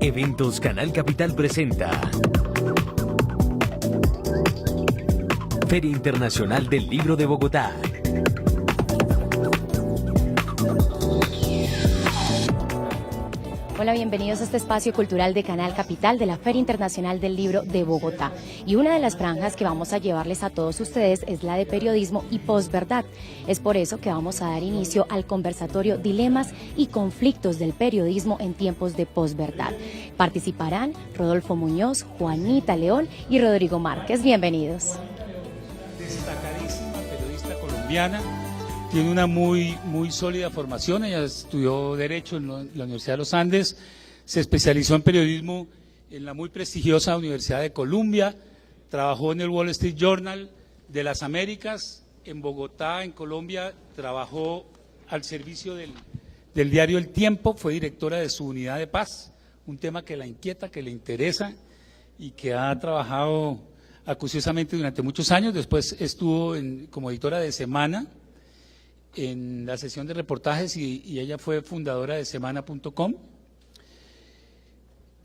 Eventos Canal Capital presenta Feria Internacional del Libro de Bogotá. Hola, bienvenidos a este espacio cultural de Canal Capital de la Feria Internacional del Libro de Bogotá. Y una de las franjas que vamos a llevarles a todos ustedes es la de periodismo y posverdad. Es por eso que vamos a dar inicio al conversatorio Dilemas y conflictos del periodismo en tiempos de posverdad. Participarán Rodolfo Muñoz, Juanita León y Rodrigo Márquez. Bienvenidos. Destacadísima periodista colombiana. Tiene una muy sólida formación. Ella estudió Derecho en la Universidad de los Andes, se especializó en periodismo en la muy prestigiosa Universidad de Columbia, trabajó en el Wall Street Journal de las Américas, en Bogotá, en Colombia, trabajó al servicio del diario El Tiempo, fue directora de su unidad de paz, un tema que la inquieta, que le interesa y que ha trabajado acuciosamente durante muchos años. Después estuvo como editora de Semana, en la sesión de reportajes y ella fue fundadora de semana.com.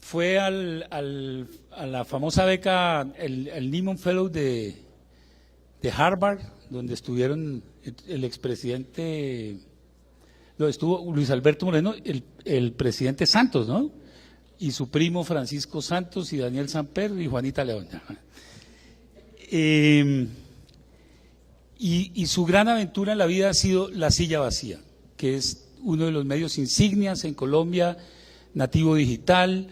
Fue a la famosa beca, el Nieman Fellow de Harvard, donde estuvieron el expresidente, estuvo Luis Alberto Moreno, el presidente Santos, ¿no? Y su primo Francisco Santos y Daniel Samper y Juanita León. Y su gran aventura en la vida ha sido La Silla Vacía, que es uno de los medios insignias en Colombia, nativo digital,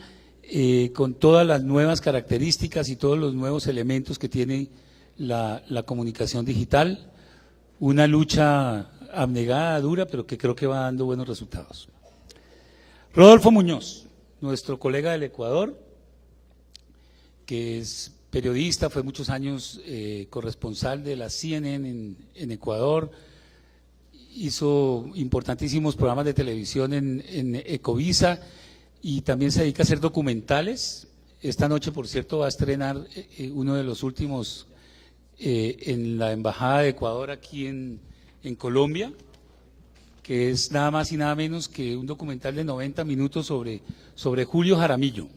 con todas las nuevas características y todos los nuevos elementos que tiene la comunicación digital. Una lucha abnegada, dura, pero que creo que va dando buenos resultados. Rodolfo Muñoz, nuestro colega del Ecuador, que es periodista, fue muchos años corresponsal de la CNN en Ecuador, hizo importantísimos programas de televisión en Ecovisa y también se dedica a hacer documentales. Esta noche, por cierto, va a estrenar uno de los últimos en la Embajada de Ecuador aquí en Colombia, que es nada más y nada menos que un documental de 90 minutos sobre Julio Jaramillo.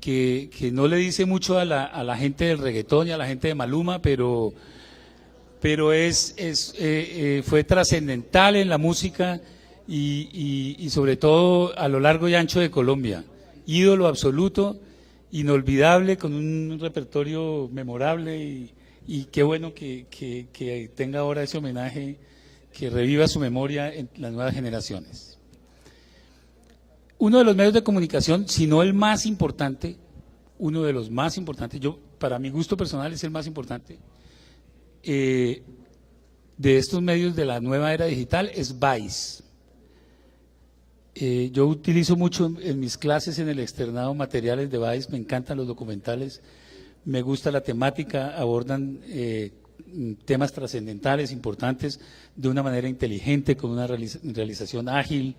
Que no le dice mucho a la gente del reggaetón y a la gente de Maluma, pero fue trascendental en la música y sobre todo a lo largo y ancho de Colombia. Ídolo absoluto, inolvidable, con un repertorio memorable y qué bueno que tenga ahora ese homenaje, que reviva su memoria en las nuevas generaciones. Uno de los medios de comunicación, si no el más importante, uno de los más importantes, para mi gusto personal es el más importante, de estos medios de la nueva era digital es Vice. Yo utilizo mucho en mis clases en el externado materiales de Vice, me encantan los documentales, me gusta la temática, abordan temas trascendentales, importantes, de una manera inteligente, con una realización ágil,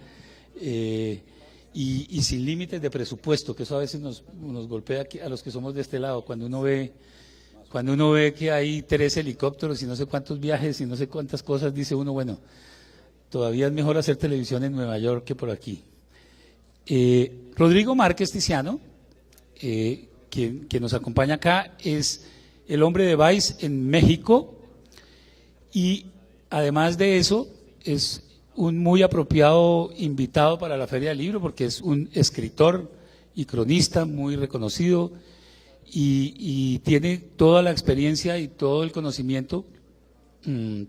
y sin límites de presupuesto, que eso a veces nos golpea aquí a los que somos de este lado, cuando uno ve que hay 3 helicópteros y no sé cuántos viajes y no sé cuántas cosas, dice uno, bueno, todavía es mejor hacer televisión en Nueva York que por aquí. Rodrigo Márquez Tiziano, quien nos acompaña acá, es el hombre de Vice en México y además de eso es un muy apropiado invitado para la Feria del Libro porque es un escritor y cronista muy reconocido y tiene toda la experiencia y todo el conocimiento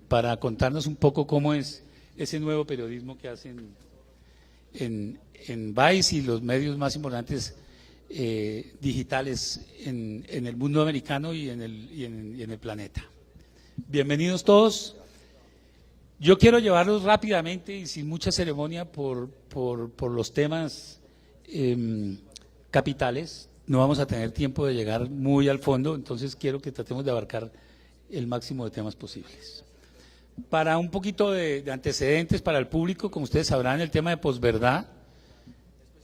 para contarnos un poco cómo es ese nuevo periodismo que hacen en Vice y los medios más importantes digitales en el mundo americano y en el planeta. Bienvenidos todos. Yo quiero llevarlos rápidamente y sin mucha ceremonia por los temas capitales. No vamos a tener tiempo de llegar muy al fondo, entonces quiero que tratemos de abarcar el máximo de temas posibles. Para un poquito de antecedentes para el público, como ustedes sabrán, el tema de posverdad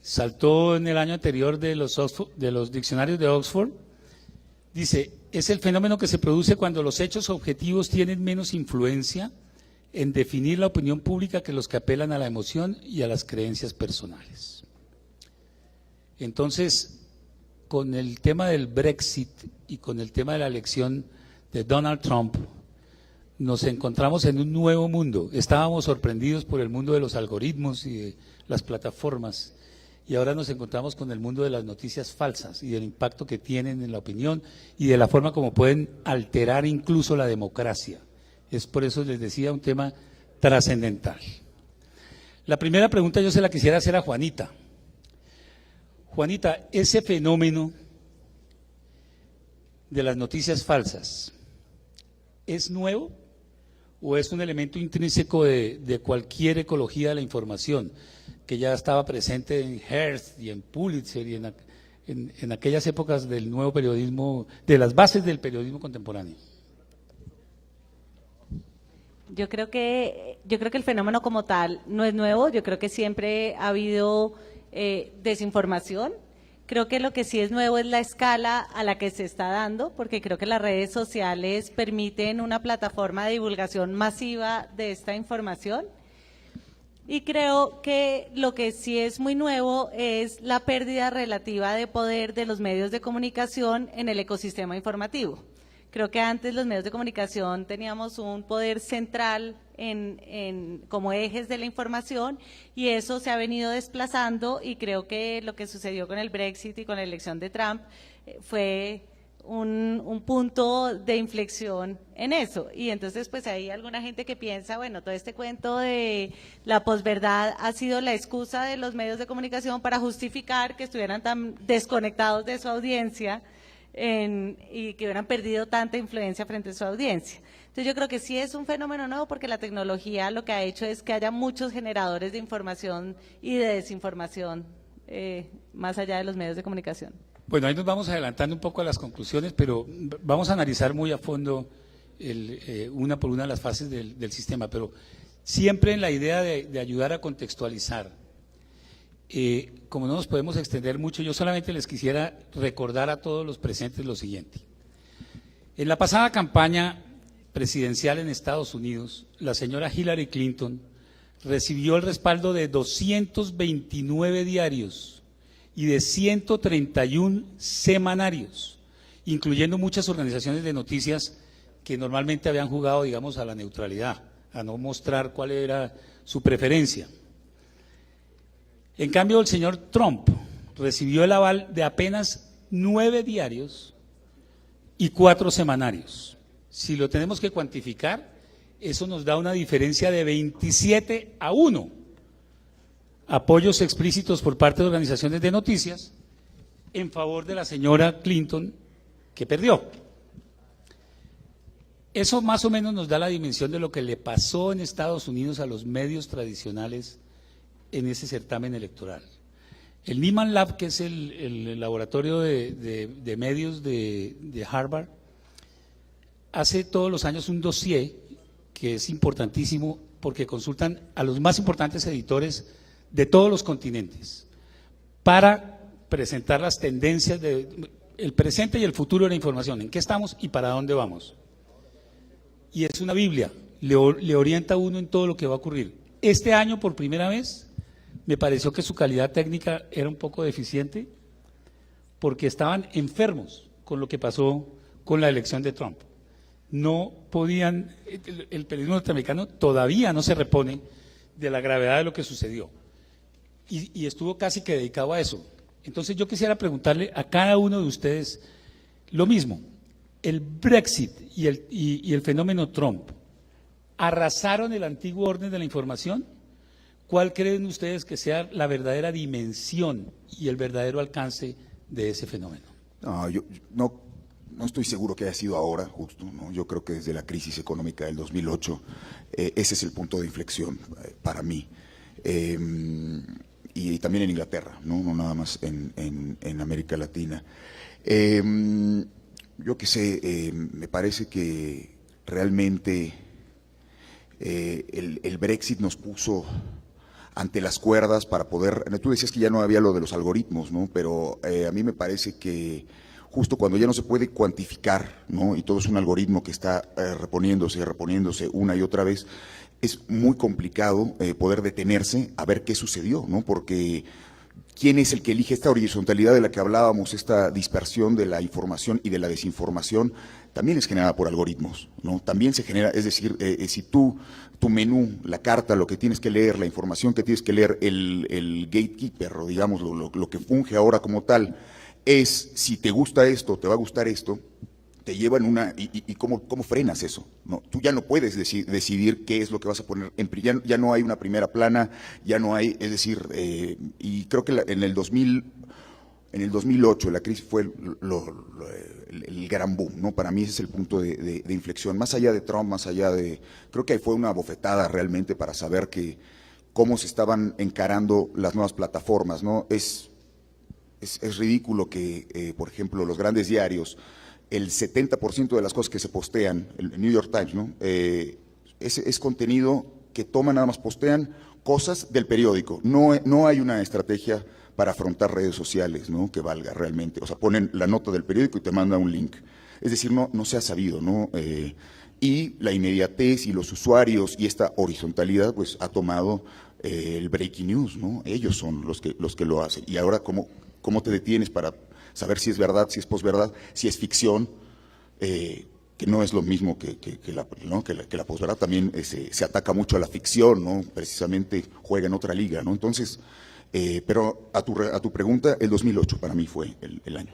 saltó en el año anterior de los diccionarios de Oxford. Dice, es el fenómeno que se produce cuando los hechos objetivos tienen menos influencia en definir la opinión pública que los que apelan a la emoción y a las creencias personales. Entonces, con el tema del Brexit y con el tema de la elección de Donald Trump, nos encontramos en un nuevo mundo. Estábamos sorprendidos por el mundo de los algoritmos y de las plataformas, y ahora nos encontramos con el mundo de las noticias falsas y del impacto que tienen en la opinión y de la forma como pueden alterar incluso la democracia. Es por eso les decía un tema trascendental. La primera pregunta yo se la quisiera hacer a Juanita. Juanita, ese fenómeno de las noticias falsas, ¿es nuevo o es un elemento intrínseco de cualquier ecología de la información que ya estaba presente en Hearst y en Pulitzer y en aquellas épocas del nuevo periodismo, de las bases del periodismo contemporáneo? Yo creo que el fenómeno como tal no es nuevo. Yo creo que siempre ha habido desinformación. Creo que lo que sí es nuevo es la escala a la que se está dando, porque creo que las redes sociales permiten una plataforma de divulgación masiva de esta información. Y creo que lo que sí es muy nuevo es la pérdida relativa de poder de los medios de comunicación en el ecosistema informativo. Creo que antes los medios de comunicación teníamos un poder central como ejes de la información, y eso se ha venido desplazando, y creo que lo que sucedió con el Brexit y con la elección de Trump fue un punto de inflexión en eso. Y entonces pues hay alguna gente que piensa, bueno, todo este cuento de la posverdad ha sido la excusa de los medios de comunicación para justificar que estuvieran tan desconectados de su audiencia y que hubieran perdido tanta influencia frente a su audiencia. Entonces yo creo que sí es un fenómeno nuevo, porque la tecnología lo que ha hecho es que haya muchos generadores de información y de desinformación más allá de los medios de comunicación. Bueno, ahí nos vamos adelantando un poco a las conclusiones, pero vamos a analizar muy a fondo una por una las fases del sistema, pero siempre en la idea de ayudar a contextualizar. Como no nos podemos extender mucho, yo solamente les quisiera recordar a todos los presentes lo siguiente. En la pasada campaña presidencial en Estados Unidos, la señora Hillary Clinton recibió el respaldo de 229 diarios y de 131 semanarios, incluyendo muchas organizaciones de noticias que normalmente habían jugado, digamos, a la neutralidad, a no mostrar cuál era su preferencia. En cambio, el señor Trump recibió el aval de apenas 9 diarios y 4 semanarios. Si lo tenemos que cuantificar, eso nos da una diferencia de 27-1. Apoyos explícitos por parte de organizaciones de noticias en favor de la señora Clinton, que perdió. Eso más o menos nos da la dimensión de lo que le pasó en Estados Unidos a los medios tradicionales en ese certamen electoral. El Nieman Lab, que es el laboratorio de medios de Harvard, hace todos los años un dossier que es importantísimo porque consultan a los más importantes editores de todos los continentes para presentar las tendencias del presente y el futuro de la información, en qué estamos y para dónde vamos. Y es una Biblia, le orienta a uno en todo lo que va a ocurrir. Este año, por primera vez, me pareció que su calidad técnica era un poco deficiente porque estaban enfermos con lo que pasó con la elección de Trump. No podían, el periodismo norteamericano todavía no se repone de la gravedad de lo que sucedió y estuvo casi que dedicado a eso. Entonces yo quisiera preguntarle a cada uno de ustedes lo mismo. El Brexit y el fenómeno Trump, ¿arrasaron el antiguo orden de la información? ¿Cuál creen ustedes que sea la verdadera dimensión y el verdadero alcance de ese fenómeno? No, yo no estoy seguro que haya sido ahora, justo, ¿no? Yo creo que desde la crisis económica del 2008, ese es el punto de inflexión para mí. Y también en Inglaterra, no nada más en América Latina. Yo qué sé, me parece que realmente el Brexit nos puso ante las cuerdas para poder, tú decías que ya no había lo de los algoritmos, ¿no? Pero a mí me parece que justo cuando ya no se puede cuantificar, ¿no? Y todo es un algoritmo que está reponiéndose una y otra vez, es muy complicado poder detenerse a ver qué sucedió, ¿no? Porque ¿quién es el que elige esta horizontalidad de la que hablábamos, esta dispersión de la información y de la desinformación? También es generada por algoritmos, ¿no? También se genera, es decir, si tu menú, la carta, lo que tienes que leer, la información que tienes que leer, el gatekeeper, o digamos, lo que funge ahora como tal, es si te gusta esto, te va a gustar esto, te llevan y cómo frenas eso, ¿no? Tú ya no puedes decidir qué es lo que vas a poner, ya no hay una primera plana, ya no hay, es decir, y creo que en el 2008 la crisis fue el gran boom, ¿no? Para mí ese es el punto de inflexión, más allá de Trump, más allá creo que fue una bofetada realmente para saber cómo se estaban encarando las nuevas plataformas, ¿no? Es ridículo que, por ejemplo, los grandes diarios, el 70% de las cosas que se postean, el New York Times, ¿no? Es contenido que toman, nada más postean cosas del periódico. No hay una estrategia para afrontar redes sociales, ¿no? Que valga realmente. O sea, ponen la nota del periódico y te mandan un link. Es decir, no se ha sabido, ¿no? Y la inmediatez y los usuarios y esta horizontalidad, pues ha tomado el breaking news, ¿no? Ellos son los que lo hacen. Y ahora, ¿cómo te detienes para saber si es verdad, si es posverdad, si es ficción, que no es lo mismo que la posverdad? También se ataca mucho a la ficción, ¿no? Precisamente juega en otra liga, ¿no? Entonces, pero a tu pregunta, el 2008 para mí fue el año.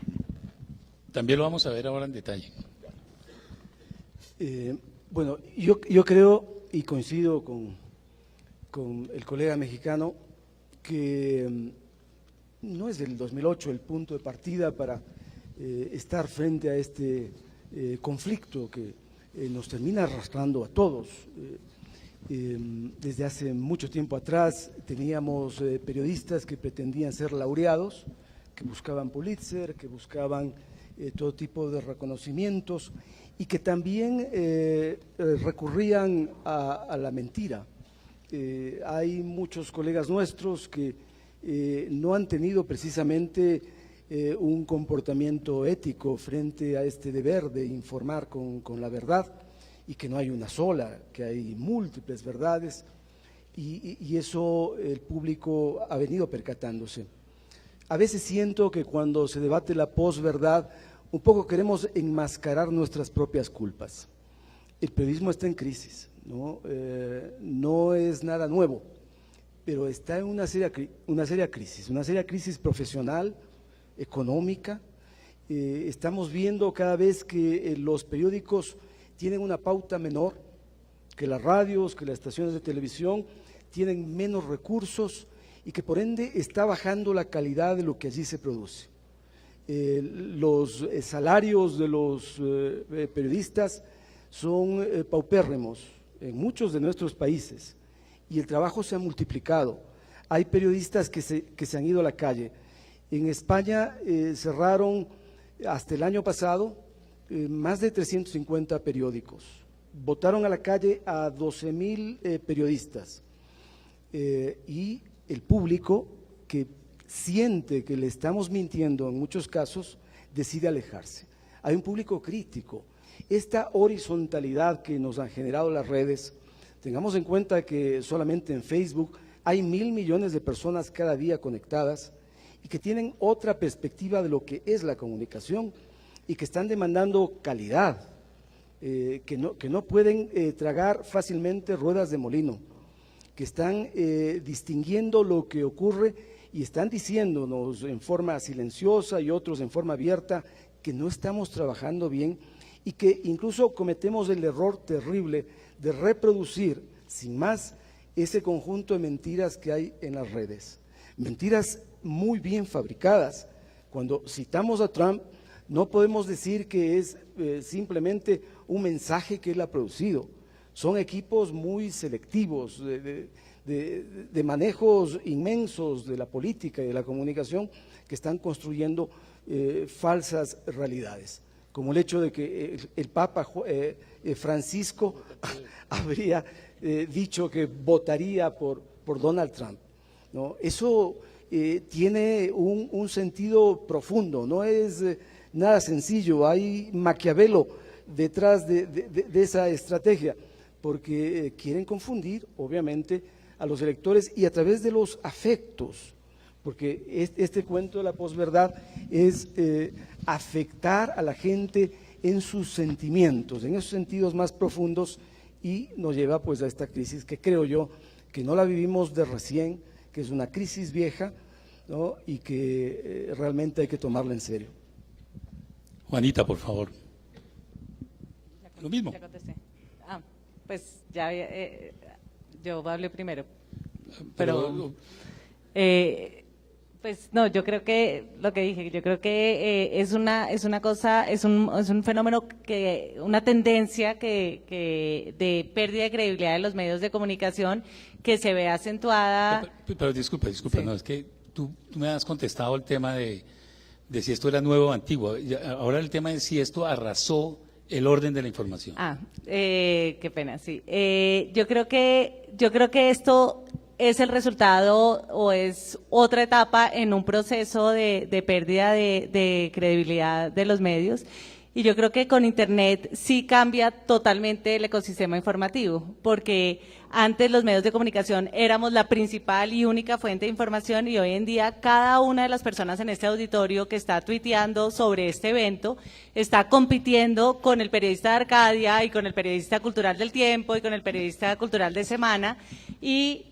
También lo vamos a ver ahora en detalle. Bueno, yo creo y coincido con el colega mexicano que no es el 2008 el punto de partida para estar frente a este conflicto que nos termina arrastrando a todos. Desde hace mucho tiempo atrás teníamos periodistas que pretendían ser laureados, que buscaban Pulitzer, que buscaban todo tipo de reconocimientos y que también recurrían a la mentira. Hay muchos colegas nuestros que no han tenido precisamente un comportamiento ético frente a este deber de informar con la verdad, y que no hay una sola, que hay múltiples verdades, y eso el público ha venido percatándose. A veces siento que cuando se debate la posverdad, un poco queremos enmascarar nuestras propias culpas. El periodismo está en crisis, ¿no? No es nada nuevo, pero está en una seria crisis profesional, económica. Estamos viendo cada vez que los periódicos tienen una pauta menor, que las radios, que las estaciones de televisión tienen menos recursos y que por ende está bajando la calidad de lo que allí se produce. Los salarios de los periodistas son paupérrimos en muchos de nuestros países y el trabajo se ha multiplicado. Hay periodistas que se han ido a la calle. En España cerraron hasta el año pasado más de 350 periódicos. Botaron a la calle a 12,000 periodistas y el público, que siente que le estamos mintiendo en muchos casos, decide alejarse. Hay un público crítico. Esta horizontalidad que nos han generado las redes, tengamos en cuenta que solamente en Facebook hay 1.000 millones de personas cada día conectadas y que tienen otra perspectiva de lo que es la comunicación y que están demandando calidad, que no pueden tragar fácilmente ruedas de molino, que están distinguiendo lo que ocurre y están diciéndonos en forma silenciosa y otros en forma abierta que no estamos trabajando bien y que incluso cometemos el error terrible de reproducir sin más ese conjunto de mentiras que hay en las redes. Mentiras muy bien fabricadas. Cuando citamos a Trump, no podemos decir que es simplemente un mensaje que él ha producido. Son equipos muy selectivos, de manejos inmensos de la política y de la comunicación que están construyendo falsas realidades, como el hecho de que el Papa Francisco habría dicho que votaría por Donald Trump, ¿no? Eso tiene un sentido profundo, no es nada sencillo. Hay Maquiavelo detrás de esa estrategia, porque quieren confundir, obviamente, a los electores y a través de los afectos, porque este cuento de la posverdad es afectar a la gente en sus sentimientos, en esos sentidos más profundos, y nos lleva pues a esta crisis que creo yo que no la vivimos de recién, que es una crisis vieja, ¿no? Y que realmente hay que tomarla en serio. Juanita, por favor. Lo mismo. Ya contesté. Pues ya yo hablé primero. Pero pues no, yo creo que lo que dije, yo creo que es una cosa, es un fenómeno, una tendencia de pérdida de credibilidad de los medios de comunicación que se ve acentuada. Pero disculpa, Sí. no, es que tú me has contestado el tema de si esto era nuevo o antiguo. Ahora el tema es si esto arrasó el orden de la información. Qué pena, sí. Yo creo que esto es el resultado o es otra etapa en un proceso de pérdida de credibilidad de los medios. Y yo creo que con Internet sí cambia totalmente el ecosistema informativo, porque antes los medios de comunicación éramos la principal y única fuente de información, y hoy en día cada una de las personas en este auditorio que está tuiteando sobre este evento está compitiendo con el periodista de Arcadia y con el periodista cultural del Tiempo y con el periodista cultural de Semana, y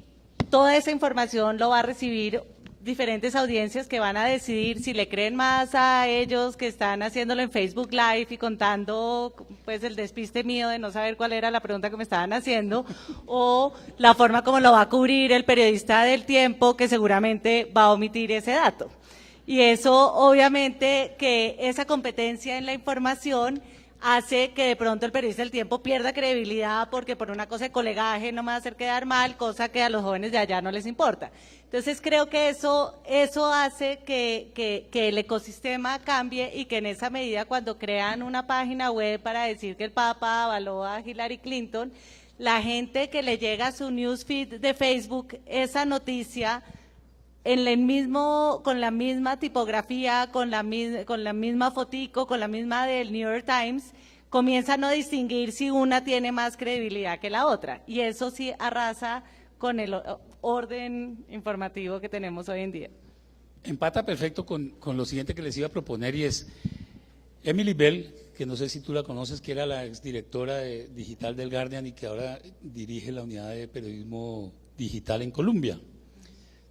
toda esa información lo va a recibir diferentes audiencias que van a decidir si le creen más a ellos que están haciéndolo en Facebook Live y contando pues el despiste mío de no saber cuál era la pregunta que me estaban haciendo, o la forma como lo va a cubrir el periodista del Tiempo, que seguramente va a omitir ese dato. Y eso obviamente que esa competencia en la información hace que de pronto el periodista del Tiempo pierda credibilidad, porque por una cosa de colegaje no me va a hacer quedar mal, cosa que a los jóvenes de allá no les importa. Entonces creo que eso hace que el ecosistema cambie, y que en esa medida, cuando crean una página web para decir que el Papa avaló a Hillary Clinton, la gente que le llega a su newsfeed de Facebook esa noticia con la misma tipografía, con la misma fotico, con la misma del New York Times, comienza a no distinguir si una tiene más credibilidad que la otra. Y eso sí arrasa con el orden informativo que tenemos hoy en día. Empata perfecto con lo siguiente que les iba a proponer, y es Emily Bell, que no sé si tú la conoces, que era la exdirectora digital del Guardian y que ahora dirige la unidad de periodismo digital en Colombia.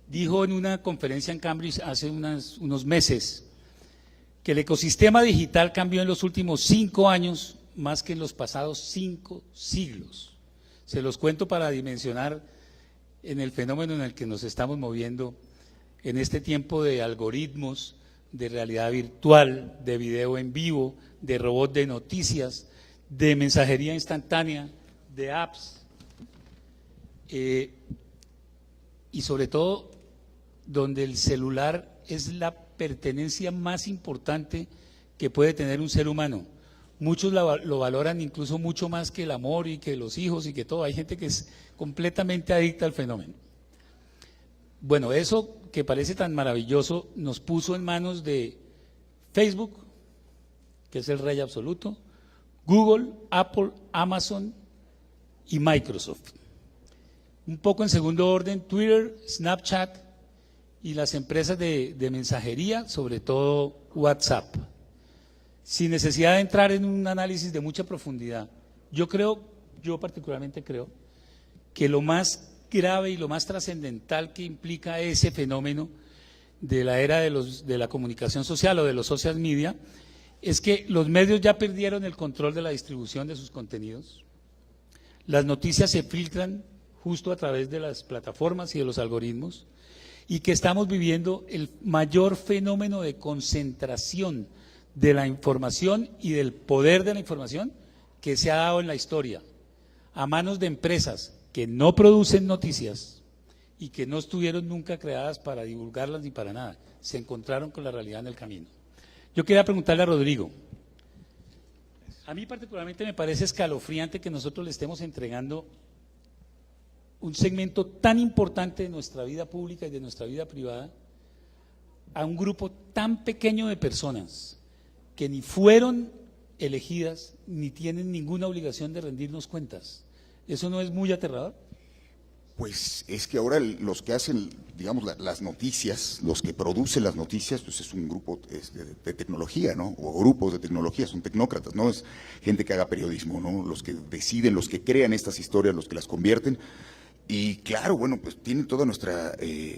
Dijo en una conferencia en Cambridge hace unos meses que el ecosistema digital cambió en los últimos 5 años más que en los pasados 5 siglos. Se los cuento para dimensionar en el fenómeno en el que nos estamos moviendo en este tiempo de algoritmos, de realidad virtual, de video en vivo, de robot de noticias, de mensajería instantánea, de apps, y sobre todo donde el celular es la pertenencia más importante que puede tener un ser humano. Muchos lo valoran incluso mucho más que el amor y que los hijos y que todo. Hay gente que es completamente adicta al fenómeno. Bueno, eso que parece tan maravilloso nos puso en manos de Facebook, que es el rey absoluto, Google, Apple, Amazon y Microsoft. Un poco en segundo orden, Twitter, Snapchat y las empresas de mensajería, sobre todo WhatsApp. Sin necesidad de entrar en un análisis de mucha profundidad, yo particularmente creo que lo más grave y lo más trascendental que implica ese fenómeno de la era de la comunicación social o de los social media es que los medios ya perdieron el control de la distribución de sus contenidos. Las noticias se filtran justo a través de las plataformas y de los algoritmos, y que estamos viviendo el mayor fenómeno de concentración de la información y del poder de la información que se ha dado en la historia, a manos de empresas que no producen noticias y que no estuvieron nunca creadas para divulgarlas ni para nada, se encontraron con la realidad en el camino. Yo quería preguntarle a Rodrigo, a mí particularmente me parece escalofriante que nosotros le estemos entregando un segmento tan importante de nuestra vida pública y de nuestra vida privada a un grupo tan pequeño de personas que ni fueron elegidas ni tienen ninguna obligación de rendirnos cuentas. ¿Eso no es muy aterrador? Pues es que ahora los que hacen, digamos, las noticias, los que producen las noticias, pues es un grupo de tecnología, ¿no? O grupos de tecnología, son tecnócratas, no es gente que haga periodismo, ¿no? Los que deciden, los que crean estas historias, los que las convierten. Y claro, bueno, pues tienen toda nuestra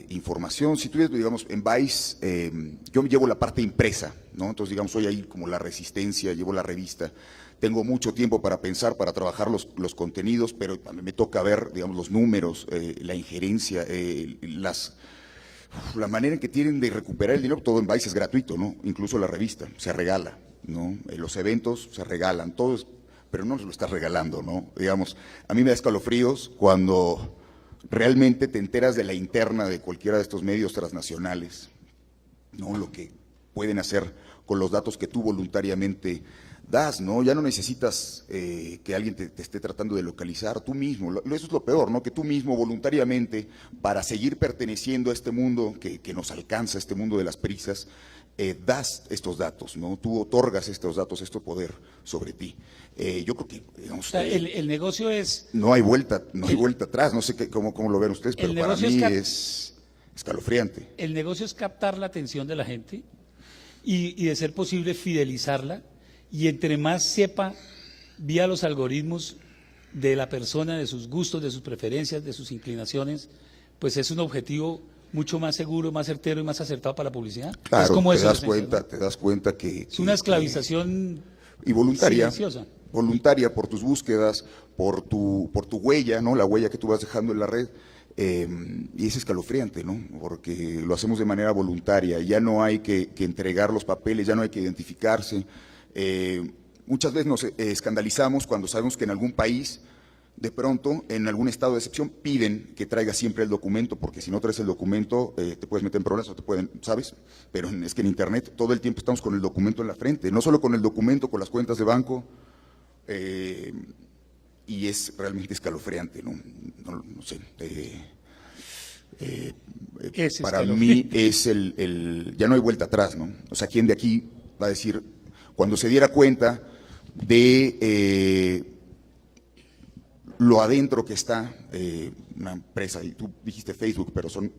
información. Si tú ves, digamos, en Vice, yo llevo la parte impresa, ¿no? Entonces, digamos, soy ahí como La Resistencia, llevo la revista. Tengo mucho tiempo para pensar, para trabajar los contenidos, pero me toca ver, digamos, los números, la injerencia, la manera en que tienen de recuperar el dinero. Todo en Vice es gratuito, ¿no? Incluso la revista se regala, ¿no? Los eventos se regalan, todo es, pero no lo estás regalando, ¿no? Digamos, a mí me da escalofríos cuando realmente te enteras de la interna de cualquiera de estos medios transnacionales, ¿no? Lo que pueden hacer con los datos que tú voluntariamente das, ¿no? Ya no necesitas que alguien te esté tratando de localizar, tú mismo, eso es lo peor, ¿no? Que tú mismo voluntariamente, para seguir perteneciendo a este mundo que nos alcanza, este mundo de las prisas, das estos datos, ¿no? Tú otorgas estos datos, este poder sobre ti. Yo creo que, digamos, O sea, el negocio es… no hay vuelta atrás, no sé cómo lo ven ustedes, pero para mí es escalofriante. El negocio es captar la atención de la gente y de ser posible fidelizarla, y entre más sepa vía los algoritmos de la persona, de sus gustos, de sus preferencias, de sus inclinaciones, pues es un objetivo mucho más seguro, más certero y más acertado para la publicidad. Claro, es como te eso, das cuenta que… es una esclavización y voluntaria, silenciosa. voluntaria por tus búsquedas, por tu huella, ¿no? La huella que tú vas dejando en la red. Y es escalofriante, ¿no? Porque lo hacemos de manera voluntaria, ya no hay que entregar los papeles, ya no hay que identificarse. Muchas veces nos escandalizamos cuando sabemos que en algún país, de pronto, en algún estado de excepción, piden que traigas siempre el documento, porque si no traes el documento te puedes meter en problemas o te pueden, ¿sabes? Pero es que en Internet todo el tiempo estamos con el documento en la frente, no solo con el documento, con las cuentas de banco, y es realmente escalofriante, ¿no? No sé. Para mí es ya no hay vuelta atrás, ¿no? O sea, ¿quién de aquí va a decir, cuando se diera cuenta de lo adentro que está una empresa, y tú dijiste Facebook, pero son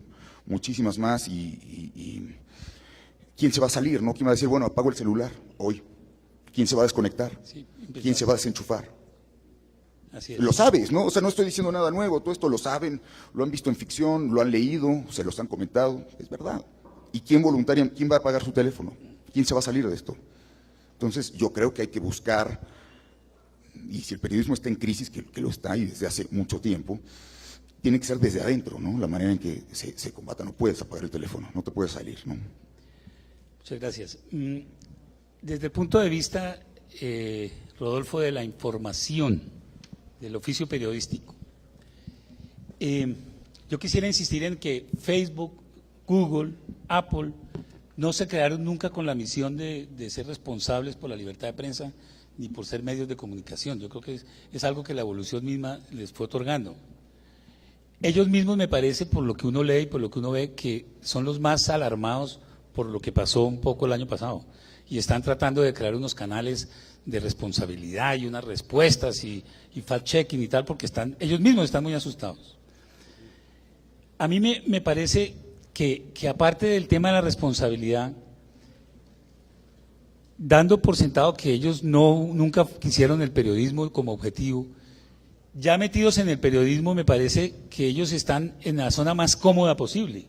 muchísimas más, y ¿quién se va a salir, no? ¿Quién va a decir, bueno, apago el celular hoy? ¿Quién se va a desconectar? Sí, ¿Quién se va a desenchufar? Así es. Lo sabes, ¿no? O sea, no estoy diciendo nada nuevo, todo esto lo saben, lo han visto en ficción, lo han leído, se los han comentado, es verdad. ¿Y quién va a pagar su teléfono? ¿Quién se va a salir de esto? Entonces, yo creo que hay que buscar, y si el periodismo está en crisis, que lo está y desde hace mucho tiempo, tiene que ser desde adentro, ¿no? La manera en que se combata. No puedes apagar el teléfono, no te puedes salir, ¿no? Muchas gracias. Desde el punto de vista, Rodolfo, de la información, del oficio periodístico, yo quisiera insistir en que Facebook, Google, Apple no se crearon nunca con la misión de ser responsables por la libertad de prensa ni por ser medios de comunicación. Yo creo que es algo que la evolución misma les fue otorgando. Ellos mismos, me parece, por lo que uno lee y por lo que uno ve, que son los más alarmados por lo que pasó un poco el año pasado, y están tratando de crear unos canales de responsabilidad y unas respuestas y fact-checking y tal, porque ellos mismos están muy asustados. A mí me parece que aparte del tema de la responsabilidad, dando por sentado que ellos nunca quisieron el periodismo como objetivo, ya metidos en el periodismo, me parece que ellos están en la zona más cómoda posible,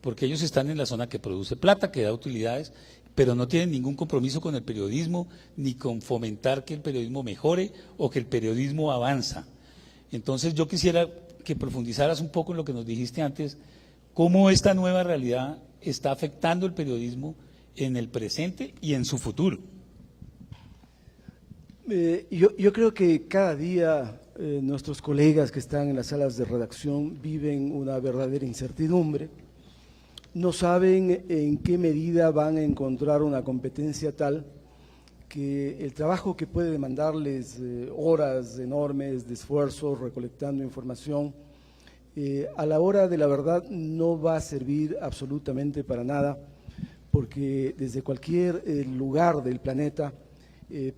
porque ellos están en la zona que produce plata, que da utilidades, pero no tienen ningún compromiso con el periodismo, ni con fomentar que el periodismo mejore o que el periodismo avanza. Entonces yo quisiera que profundizaras un poco en lo que nos dijiste antes, cómo esta nueva realidad está afectando el periodismo en el presente y en su futuro. Yo creo que cada día nuestros colegas que están en las salas de redacción viven una verdadera incertidumbre. No saben en qué medida van a encontrar una competencia tal que el trabajo que puede demandarles horas enormes de esfuerzo recolectando información, a la hora de la verdad no va a servir absolutamente para nada, porque desde cualquier lugar del planeta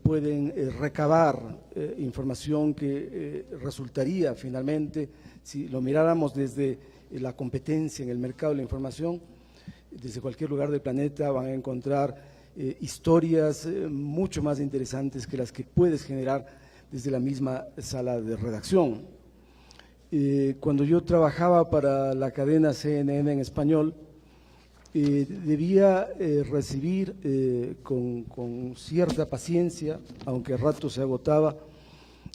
pueden recabar información que resultaría finalmente, si lo miráramos desde la competencia en el mercado de la información, desde cualquier lugar del planeta van a encontrar historias mucho más interesantes que las que puedes generar desde la misma sala de redacción. Cuando yo trabajaba para la cadena CNN en español, debía recibir con cierta paciencia, aunque a rato se agotaba,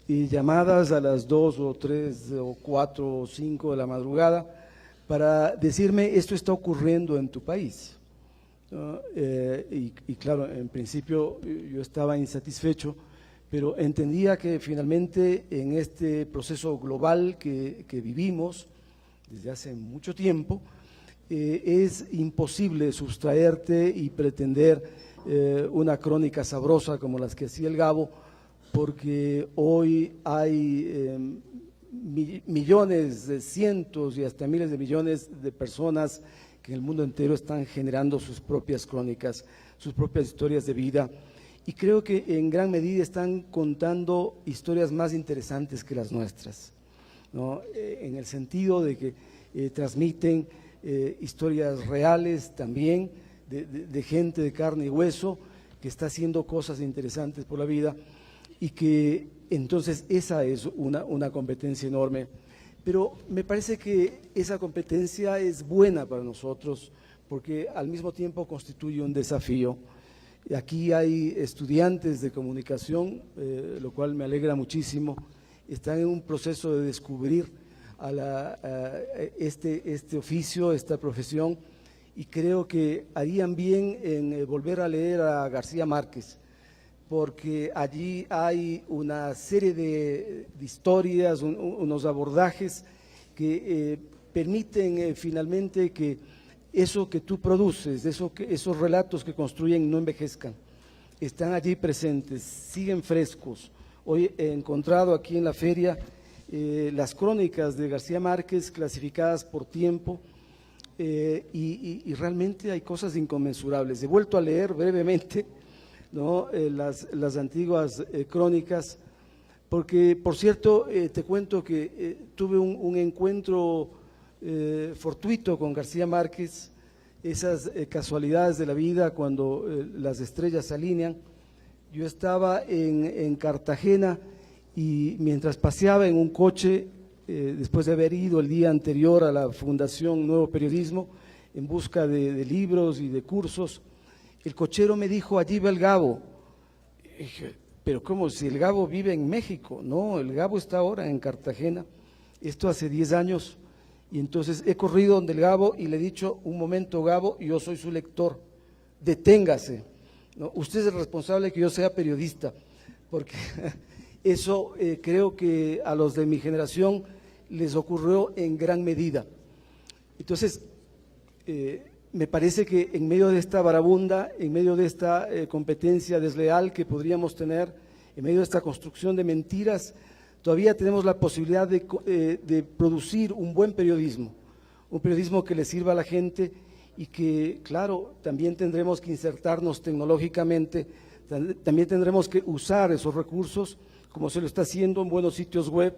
llamadas a las 2 o 3 o 4 o 5 de la madrugada para decirme esto está ocurriendo en tu país, ¿no? Y claro, en principio yo estaba insatisfecho, pero entendía que finalmente en este proceso global que vivimos desde hace mucho tiempo, es imposible sustraerte y pretender una crónica sabrosa como las que hacía el Gabo, porque hoy hay millones, cientos y hasta miles de millones de personas que en el mundo entero están generando sus propias crónicas, sus propias historias de vida, y creo que en gran medida están contando historias más interesantes que las nuestras, ¿no? En el sentido de que transmiten historias reales también de gente de carne y hueso que está haciendo cosas interesantes por la vida, y que entonces esa es una competencia enorme. Pero me parece que esa competencia es buena para nosotros porque al mismo tiempo constituye un desafío. Aquí hay estudiantes de comunicación, lo cual me alegra muchísimo, están en un proceso de descubrir este oficio, esta profesión, y creo que harían bien en volver a leer a García Márquez, porque allí hay una serie de historias, unos abordajes que permiten finalmente que eso que tú produces, esos relatos que construyen no envejezcan, están allí presentes, siguen frescos. Hoy he encontrado aquí en la feria las crónicas de García Márquez clasificadas por tiempo, y realmente hay cosas inconmensurables. He vuelto a leer brevemente, ¿no? las antiguas crónicas, porque por cierto te cuento que tuve un encuentro fortuito con García Márquez, esas casualidades de la vida cuando las estrellas se alinean. Yo estaba en Cartagena y mientras paseaba en un coche, después de haber ido el día anterior a la Fundación Nuevo Periodismo en busca de libros y de cursos, el cochero me dijo, allí va el Gabo. Y dije, pero ¿cómo? Si el Gabo vive en México. No, el Gabo está ahora en Cartagena, esto hace 10 años, y entonces he corrido donde el Gabo y le he dicho, un momento Gabo, yo soy su lector, deténgase, ¿no? Usted es el responsable de que yo sea periodista, porque eso creo que a los de mi generación les ocurrió en gran medida. Entonces, me parece que en medio de esta varabunda, en medio de esta competencia desleal que podríamos tener, en medio de esta construcción de mentiras, todavía tenemos la posibilidad de producir un buen periodismo, un periodismo que le sirva a la gente y que, claro, también tendremos que insertarnos tecnológicamente, también tendremos que usar esos recursos, como se lo está haciendo en buenos sitios web,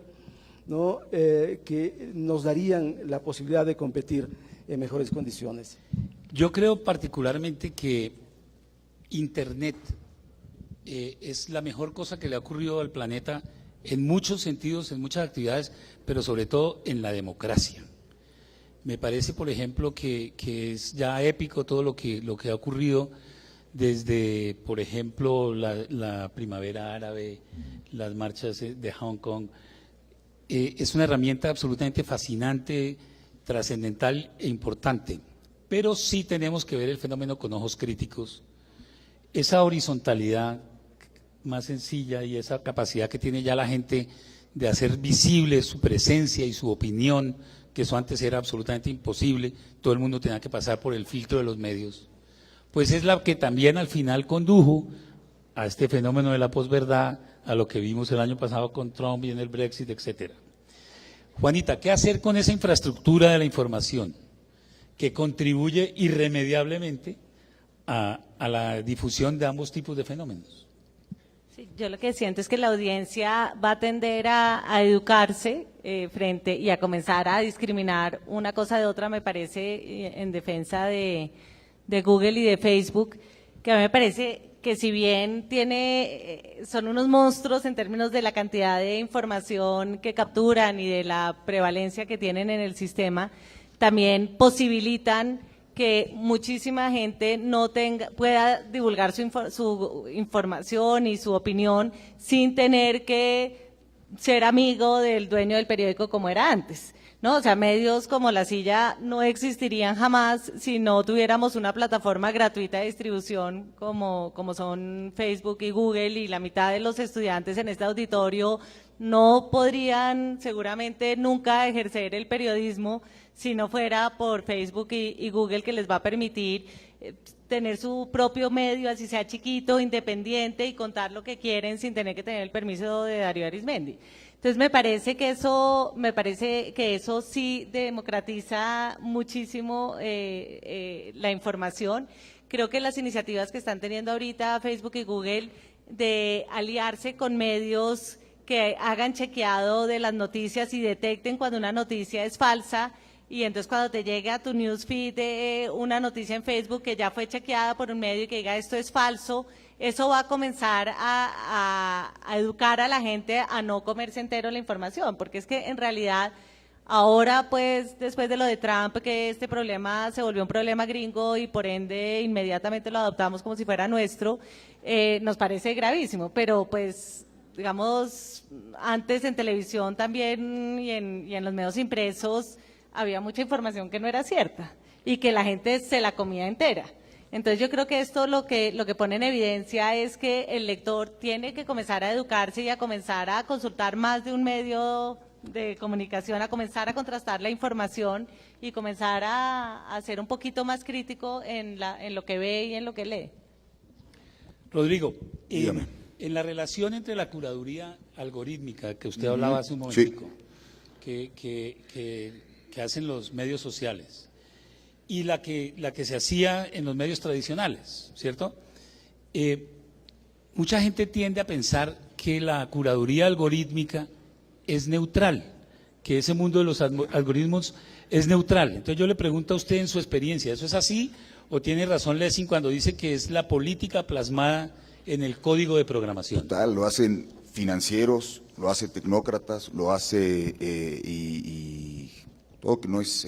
¿no? Que nos darían la posibilidad de competir en mejores condiciones. Yo creo particularmente que Internet es la mejor cosa que le ha ocurrido al planeta en muchos sentidos, en muchas actividades, pero sobre todo en la democracia. Me parece, por ejemplo, que es ya épico todo lo que ha ocurrido desde, por ejemplo, la primavera árabe, las marchas de Hong Kong. Es una herramienta absolutamente fascinante, trascendental e importante, pero sí tenemos que ver el fenómeno con ojos críticos. Esa horizontalidad más sencilla y esa capacidad que tiene ya la gente de hacer visible su presencia y su opinión, que eso antes era absolutamente imposible, todo el mundo tenía que pasar por el filtro de los medios, pues es la que también al final condujo a este fenómeno de la posverdad, a lo que vimos el año pasado con Trump y en el Brexit, etcétera. Juanita, ¿qué hacer con esa infraestructura de la información que contribuye irremediablemente a la difusión de ambos tipos de fenómenos? Sí, yo lo que siento es que la audiencia va a tender a educarse frente y a comenzar a discriminar una cosa de otra, me parece, en defensa de Google y de Facebook, que a mí me parece que si bien son unos monstruos en términos de la cantidad de información que capturan y de la prevalencia que tienen en el sistema, también posibilitan que muchísima gente pueda divulgar su información y su opinión sin tener que ser amigo del dueño del periódico como era antes, ¿no? O sea, medios como La Silla no existirían jamás si no tuviéramos una plataforma gratuita de distribución como son Facebook y Google, y la mitad de los estudiantes en este auditorio no podrían seguramente nunca ejercer el periodismo si no fuera por Facebook y Google, que les va a permitir tener su propio medio, así sea chiquito, independiente, y contar lo que quieren sin tener que tener el permiso de Darío Arizmendi. Entonces me parece que eso sí democratiza muchísimo la información. Creo que las iniciativas que están teniendo ahorita Facebook y Google de aliarse con medios que hagan chequeado de las noticias y detecten cuando una noticia es falsa, y entonces cuando te llegue a tu newsfeed de una noticia en Facebook que ya fue chequeada por un medio y que diga esto es falso, eso va a comenzar a educar a la gente a no comerse entero la información, porque es que en realidad ahora, pues, después de lo de Trump, que este problema se volvió un problema gringo y por ende inmediatamente lo adoptamos como si fuera nuestro, nos parece gravísimo, pero pues digamos, antes en televisión también y en los medios impresos había mucha información que no era cierta y que la gente se la comía entera. Entonces yo creo que esto lo que pone en evidencia es que el lector tiene que comenzar a educarse y a comenzar a consultar más de un medio de comunicación, a comenzar a contrastar la información y comenzar a ser un poquito más crítico en lo que ve y en lo que lee. Rodrigo, Dígame. en la relación entre la curaduría algorítmica que usted hablaba hace un momentico, que hacen los medios sociales, y la que se hacía en los medios tradicionales, ¿cierto? Mucha gente tiende a pensar que la curaduría algorítmica es neutral, que ese mundo de los algoritmos es neutral. Entonces yo le pregunto a usted en su experiencia, ¿eso es así o tiene razón Lessing cuando dice que es la política plasmada en el código de programación? Total, lo hacen financieros, lo hacen tecnócratas, lo hace y todo que no es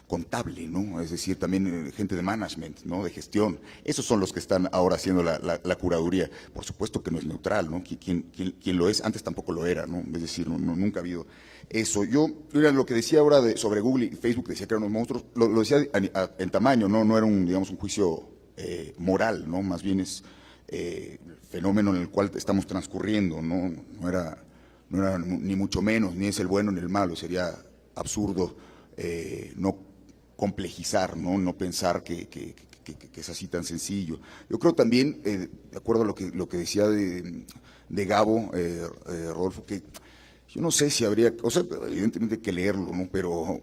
contable, ¿no? Es decir, también gente de management, ¿no? De gestión. Esos son los que están ahora haciendo la curaduría. Por supuesto que no es neutral, ¿no? Quien lo es, antes tampoco lo era, ¿no? Es decir, nunca ha habido eso. Mira, lo que decía ahora sobre Google y Facebook, decía que eran unos monstruos, lo decía en tamaño, ¿no? No era un juicio moral, ¿no? Más bien es el fenómeno en el cual estamos transcurriendo, ¿no? No era ni mucho menos, ni es el bueno ni el malo, sería absurdo no complejizar, no pensar que es así tan sencillo. Yo creo también, de acuerdo a lo que decía de Gabo, Rodolfo, que yo no sé si habría, o sea, evidentemente hay que leerlo, ¿no? Pero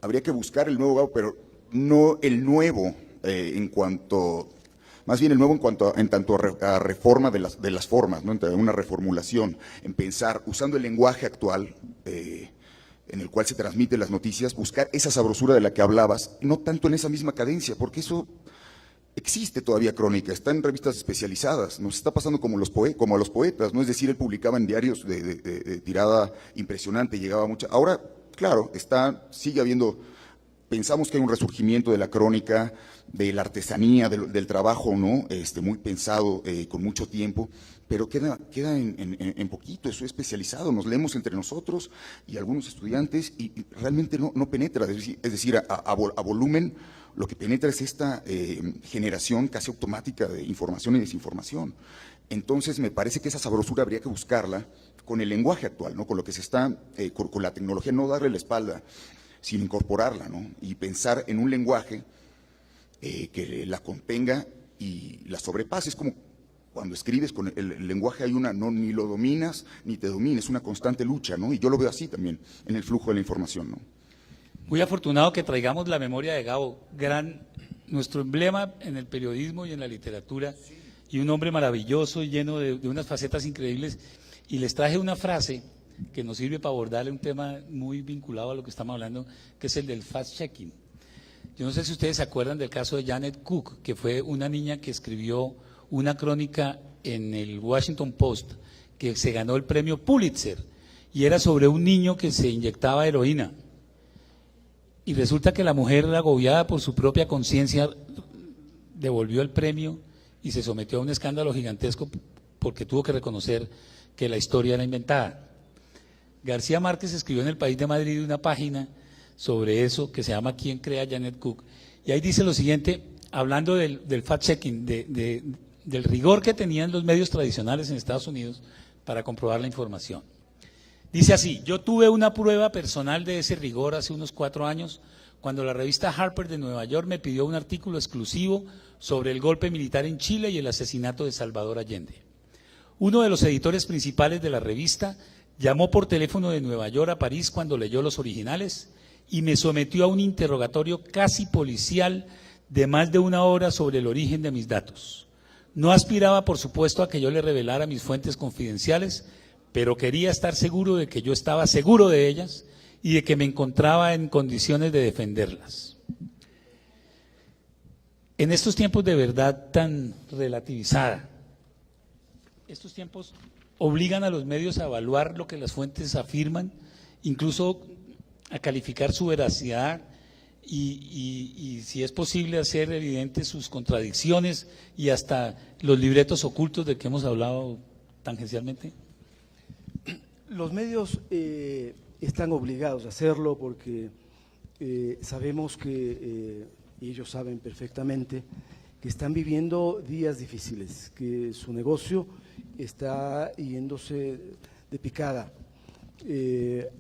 habría que buscar el nuevo Gabo, pero no el nuevo más bien el nuevo en tanto a reforma de las formas, ¿no? Una reformulación, en pensar, usando el lenguaje actual, en el cual se transmiten las noticias, buscar esa sabrosura de la que hablabas, no tanto en esa misma cadencia, porque eso existe todavía crónica, está en revistas especializadas, nos está pasando como a los poetas, ¿no? Es decir, él publicaba en diarios de tirada impresionante, llegaba mucha. Ahora, claro, sigue habiendo, pensamos que hay un resurgimiento de la crónica, de la artesanía, del trabajo, ¿no? Muy pensado, con mucho tiempo, pero queda en poquito, eso es especializado, nos leemos entre nosotros y algunos estudiantes y realmente no penetra, es decir, a volumen lo que penetra es esta generación casi automática de información y desinformación. Entonces me parece que esa sabrosura habría que buscarla con el lenguaje actual, ¿no? Con lo que se está, con la tecnología, no darle la espalda, sino incorporarla, ¿no? Y pensar en un lenguaje que la contenga y la sobrepase. Es como cuando escribes con el lenguaje, ni lo dominas ni te domines, es una constante lucha, ¿no? Y yo lo veo así también en el flujo de la información, ¿no? Muy afortunado que traigamos la memoria de Gabo, nuestro emblema en el periodismo y en la literatura, y un hombre maravilloso y lleno de unas facetas increíbles. Y les traje una frase que nos sirve para abordarle un tema muy vinculado a lo que estamos hablando, que es el del fact-checking. Yo no sé si ustedes se acuerdan del caso de Janet Cook, que fue una niña que escribió una crónica en el Washington Post, que se ganó el premio Pulitzer, y era sobre un niño que se inyectaba heroína. Y resulta que la mujer, agobiada por su propia conciencia, devolvió el premio y se sometió a un escándalo gigantesco porque tuvo que reconocer que la historia era inventada. García Márquez escribió en El País de Madrid una página sobre eso que se llama ¿Quién crea Janet Cook? Y ahí dice lo siguiente, hablando del fact-checking, del rigor que tenían los medios tradicionales en Estados Unidos para comprobar la información. Dice así: yo tuve una prueba personal de ese rigor hace unos 4 años, cuando la revista Harper de Nueva York me pidió un artículo exclusivo sobre el golpe militar en Chile y el asesinato de Salvador Allende. Uno de los editores principales de la revista llamó por teléfono de Nueva York a París cuando leyó los originales y me sometió a un interrogatorio casi policial de más de 1 hora sobre el origen de mis datos. No aspiraba, por supuesto, a que yo le revelara mis fuentes confidenciales, pero quería estar seguro de que yo estaba seguro de ellas y de que me encontraba en condiciones de defenderlas. En estos tiempos de verdad tan relativizada, estos tiempos obligan a los medios a evaluar lo que las fuentes afirman, incluso a calificar su veracidad y si es posible hacer evidentes sus contradicciones y hasta los libretos ocultos de que hemos hablado tangencialmente. Los medios están obligados a hacerlo porque sabemos que, y ellos saben perfectamente, que están viviendo días difíciles, que su negocio está yéndose de picada.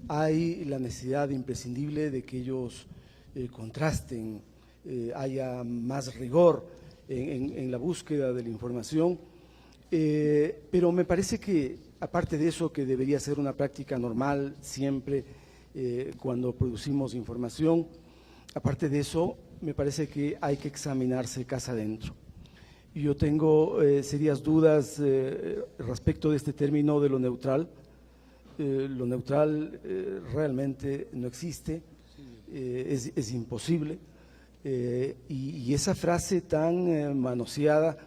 Hay la necesidad imprescindible de que ellos contrasten, haya más rigor en la búsqueda de la información, pero me parece que, aparte de eso, que debería ser una práctica normal siempre cuando producimos información, aparte de eso, me parece que hay que examinarse casa adentro. Yo tengo serias dudas respecto de este término de lo neutral. Lo neutral realmente no existe, es imposible. Y esa frase tan manoseada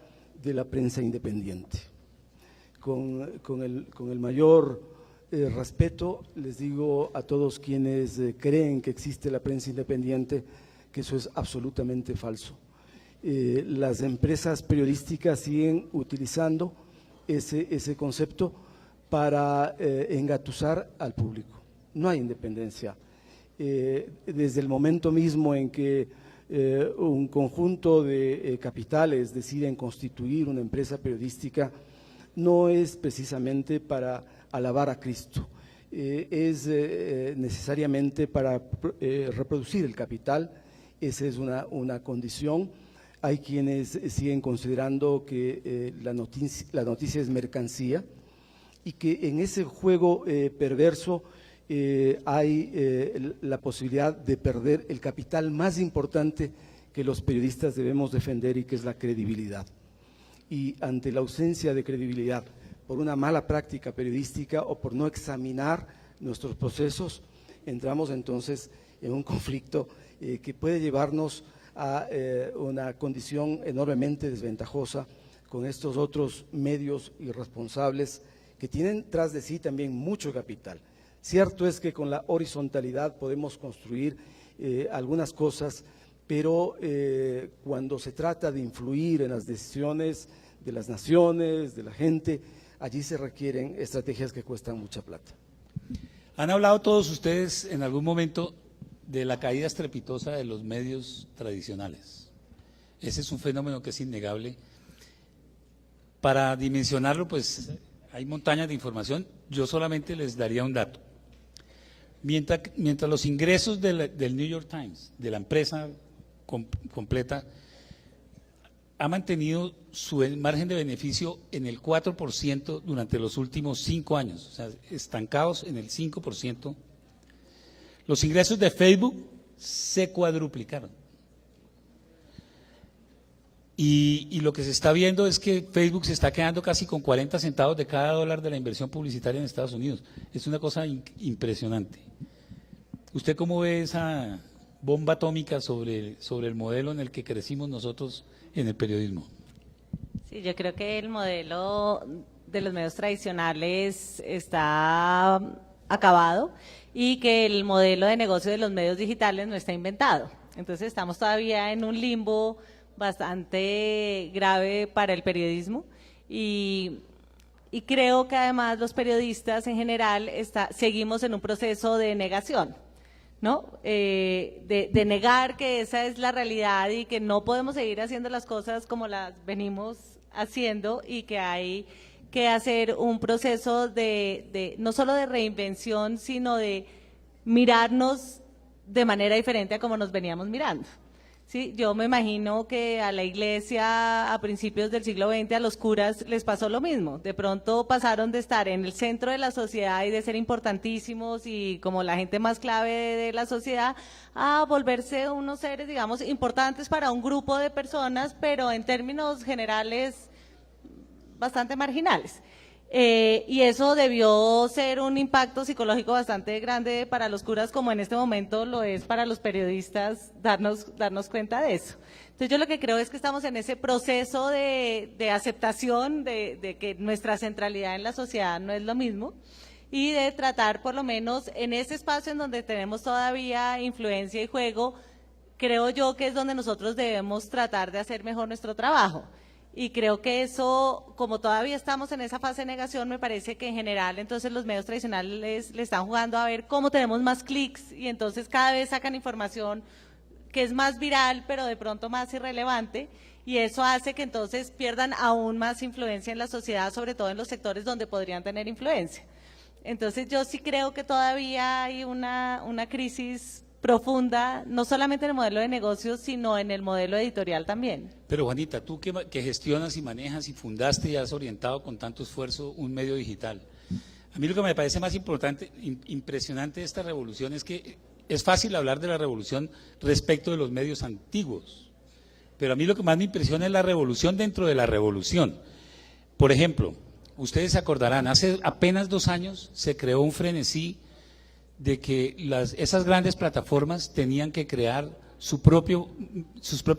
de la prensa independiente. Con el mayor respeto, les digo a todos quienes creen que existe la prensa independiente que eso es absolutamente falso. Las empresas periodísticas siguen utilizando ese concepto para engatusar al público. No hay independencia. Desde el momento mismo en que un conjunto de capitales deciden constituir una empresa periodística, no es precisamente para alabar a Cristo, es necesariamente para reproducir el capital. Esa es una condición. Hay quienes siguen considerando que la noticia es mercancía y que en ese juego perverso hay la posibilidad de perder el capital más importante que los periodistas debemos defender y que es la credibilidad. Y ante la ausencia de credibilidad por una mala práctica periodística o por no examinar nuestros procesos, entramos entonces en un conflicto que puede llevarnos a una condición enormemente desventajosa con estos otros medios irresponsables que tienen tras de sí también mucho capital. Cierto es que con la horizontalidad podemos construir algunas cosas, pero cuando se trata de influir en las decisiones de las naciones, de la gente, allí se requieren estrategias que cuestan mucha plata. ¿Han hablado todos ustedes en algún momento de la caída estrepitosa de los medios tradicionales? Ese es un fenómeno que es innegable. Para dimensionarlo, pues hay montañas de información. Yo solamente les daría un dato. Mientras los ingresos del New York Times, de la empresa completa, ha mantenido su margen de beneficio en el 4% durante los últimos 5 años, o sea, estancados en el 5%. Los ingresos de Facebook se cuadruplicaron. Y lo que se está viendo es que Facebook se está quedando casi con 40 centavos de cada dólar de la inversión publicitaria en Estados Unidos. Es una cosa impresionante. ¿Usted cómo ve esa bomba atómica sobre el modelo en el que crecimos nosotros en el periodismo? Sí, yo creo que el modelo de los medios tradicionales está acabado y que el modelo de negocio de los medios digitales no está inventado. Entonces estamos todavía en un limbo bastante grave para el periodismo y creo que además los periodistas en general seguimos en un proceso de negación, ¿no? De negar que esa es la realidad y que no podemos seguir haciendo las cosas como las venimos haciendo y que hay que hacer un proceso no solo de reinvención, sino de mirarnos de manera diferente a como nos veníamos mirando. Sí, yo me imagino que a la iglesia a principios del siglo XX, a los curas les pasó lo mismo. De pronto pasaron de estar en el centro de la sociedad y de ser importantísimos y como la gente más clave de la sociedad, a volverse unos seres, digamos, importantes para un grupo de personas, pero en términos generales bastante marginales. Y eso debió ser un impacto psicológico bastante grande para los curas, como en este momento lo es para los periodistas, darnos cuenta de eso. Entonces yo lo que creo es que estamos en ese proceso de aceptación de que nuestra centralidad en la sociedad no es lo mismo y de tratar por lo menos en ese espacio en donde tenemos todavía influencia y juego, creo yo que es donde nosotros debemos tratar de hacer mejor nuestro trabajo. Y creo que eso, como todavía estamos en esa fase de negación, me parece que en general entonces los medios tradicionales le están jugando a ver cómo tenemos más clics y entonces cada vez sacan información que es más viral, pero de pronto más irrelevante, y eso hace que entonces pierdan aún más influencia en la sociedad, sobre todo en los sectores donde podrían tener influencia. Entonces yo sí creo que todavía hay una crisis profunda, no solamente en el modelo de negocios, sino en el modelo editorial también. Pero Juanita, tú que gestionas y manejas y fundaste y has orientado con tanto esfuerzo un medio digital, a mí lo que me parece más importante, impresionante de esta revolución es que es fácil hablar de la revolución respecto de los medios antiguos, pero a mí lo que más me impresiona es la revolución dentro de la revolución. Por ejemplo, ustedes se acordarán, hace apenas 2 años se creó un frenesí de que esas grandes plataformas tenían que crear sus propios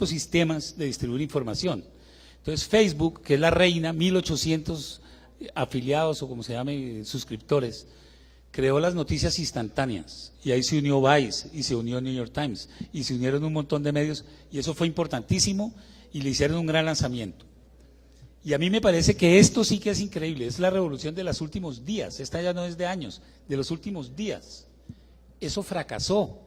sistemas de distribuir información. Entonces Facebook, que es la reina, 1.800 afiliados o como se llame, suscriptores, creó las noticias instantáneas y ahí se unió Vice y se unió New York Times y se unieron un montón de medios y eso fue importantísimo y le hicieron un gran lanzamiento. Y a mí me parece que esto sí que es increíble, es la revolución de los últimos días, esta ya no es de años, de los últimos días. Eso fracasó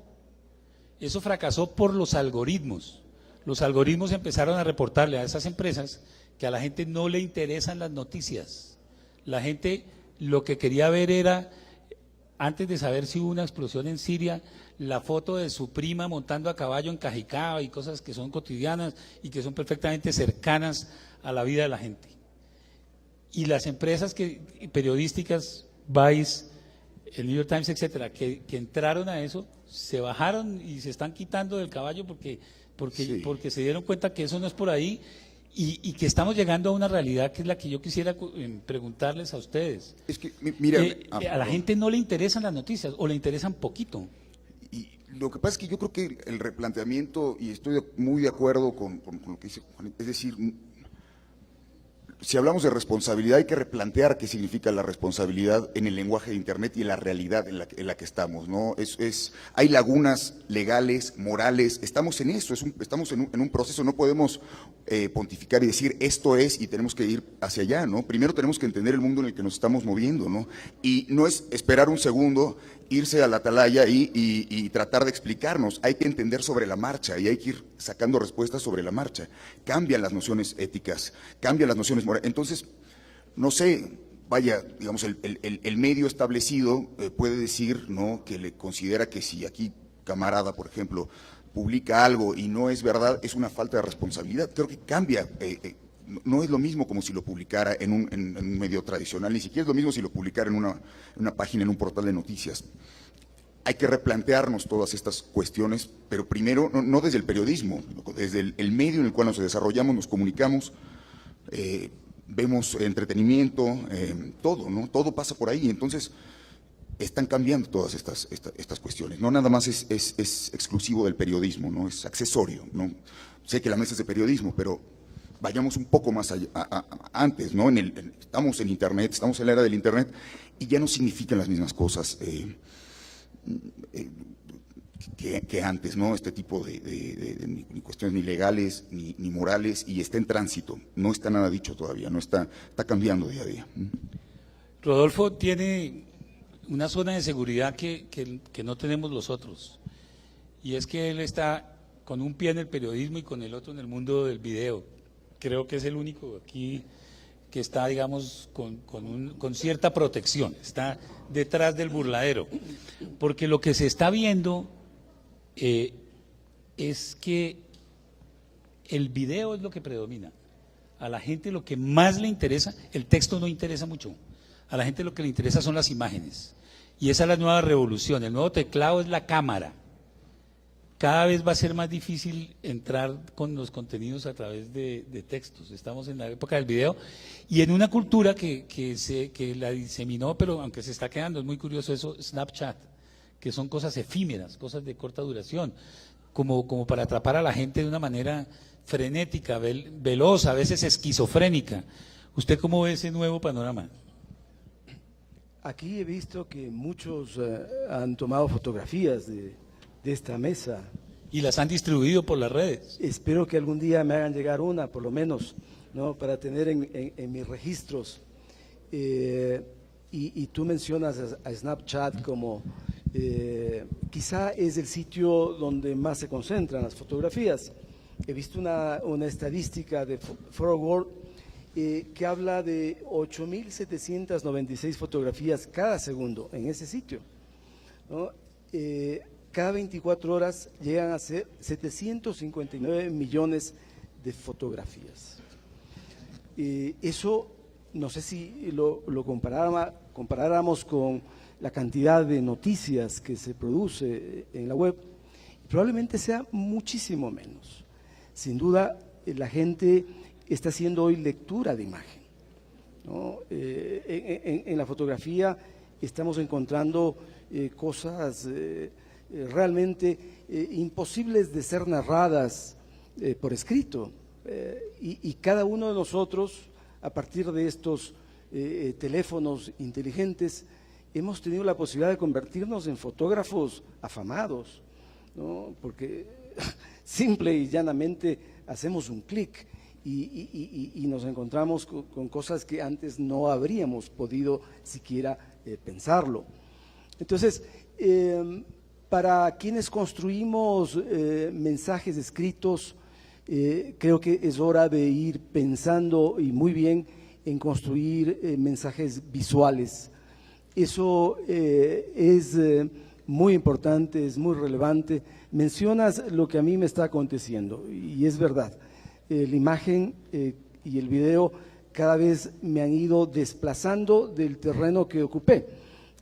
por los algoritmos. Los algoritmos empezaron a reportarle a esas empresas que a la gente no le interesan las noticias. La gente lo que quería ver era, antes de saber si hubo una explosión en Siria, la foto de su prima montando a caballo en Cajicá y cosas que son cotidianas y que son perfectamente cercanas a la vida de la gente. Y las empresas periodísticas, Vice, el New York Times, etcétera, que entraron a eso, se bajaron y se están quitando del caballo porque se dieron cuenta que eso no es por ahí y que estamos llegando a una realidad que es la que yo quisiera preguntarles a ustedes. Es que, mira, a la gente no le interesan las noticias o le interesan poquito. Y lo que pasa es que yo creo que el replanteamiento, y estoy muy de acuerdo con lo que dice Juan, es decir, si hablamos de responsabilidad hay que replantear qué significa la responsabilidad en el lenguaje de Internet y en la realidad en la que estamos, ¿no? Hay lagunas legales, morales, estamos en eso, estamos en un proceso, no podemos pontificar y decir esto es y tenemos que ir hacia allá, ¿no? Primero tenemos que entender el mundo en el que nos estamos moviendo, ¿no? Y no es esperar un segundo, irse a la atalaya y tratar de explicarnos, hay que entender sobre la marcha y hay que ir sacando respuestas sobre la marcha. Cambian las nociones éticas, cambian las nociones morales. Entonces, no sé, vaya, digamos, el medio establecido puede decir, ¿no?, que le considera que si aquí camarada, por ejemplo, publica algo y no es verdad, es una falta de responsabilidad. Creo que cambia. No es lo mismo como si lo publicara en un medio tradicional, ni siquiera es lo mismo si lo publicara en una página, en un portal de noticias. hay que replantearnos todas estas cuestiones, pero primero, no desde el periodismo, desde el medio en el cual nos desarrollamos, nos comunicamos, vemos entretenimiento, todo, ¿no? Todo pasa por ahí. Entonces, están cambiando todas estas cuestiones. No nada más es exclusivo del periodismo, ¿no? Es accesorio, ¿no? Sé que la mesa es de periodismo, pero vayamos un poco más allá, antes, ¿no? Estamos en Internet, estamos en la era del Internet, y ya no significan las mismas cosas que antes, ¿no? Este tipo de ni cuestiones ni legales ni morales, y está en tránsito, no está nada dicho todavía, no está cambiando día a día. Rodolfo tiene una zona de seguridad que no tenemos los otros, y es que él está con un pie en el periodismo y con el otro en el mundo del video. Creo que es el único aquí que está, digamos, con cierta protección, está detrás del burladero, porque lo que se está viendo es que el video es lo que predomina. A la gente lo que más le interesa, el texto no interesa mucho, a la gente lo que le interesa son las imágenes, y esa es la nueva revolución. El nuevo teclado es la cámara. Cada vez va a ser más difícil entrar con los contenidos a través de textos. Estamos en la época del video y en una cultura que la diseminó, pero aunque se está quedando, es muy curioso eso, Snapchat, que son cosas efímeras, cosas de corta duración, como para atrapar a la gente de una manera frenética, veloz, a veces esquizofrénica. ¿Usted cómo ve ese nuevo panorama? Aquí he visto que muchos han tomado fotografías de esta mesa. Y las han distribuido por las redes. Espero que algún día me hagan llegar una, por lo menos, ¿no? Para tener en mis registros. Y tú mencionas a Snapchat como quizá es el sitio donde más se concentran las fotografías. He visto una estadística de Forward que habla de 8.796 fotografías cada segundo en ese sitio, ¿no? Cada 24 horas llegan a ser 759 millones de fotografías. Eso, no sé si lo comparáramos con la cantidad de noticias que se produce en la web, probablemente sea muchísimo menos. Sin duda, la gente está haciendo hoy lectura de imagen, ¿no? En la fotografía estamos encontrando cosas realmente imposibles de ser narradas por escrito, y cada uno de nosotros, a partir de estos teléfonos inteligentes, hemos tenido la posibilidad de convertirnos en fotógrafos afamados, ¿no? Porque simple y llanamente hacemos un clic y nos encontramos con cosas que antes no habríamos podido siquiera pensarlo. Entonces, para quienes construimos mensajes escritos, creo que es hora de ir pensando, y muy bien, en construir mensajes visuales. Eso es muy importante, es muy relevante. Mencionas lo que a mí me está aconteciendo, y es verdad. La imagen y el video cada vez me han ido desplazando del terreno que ocupé,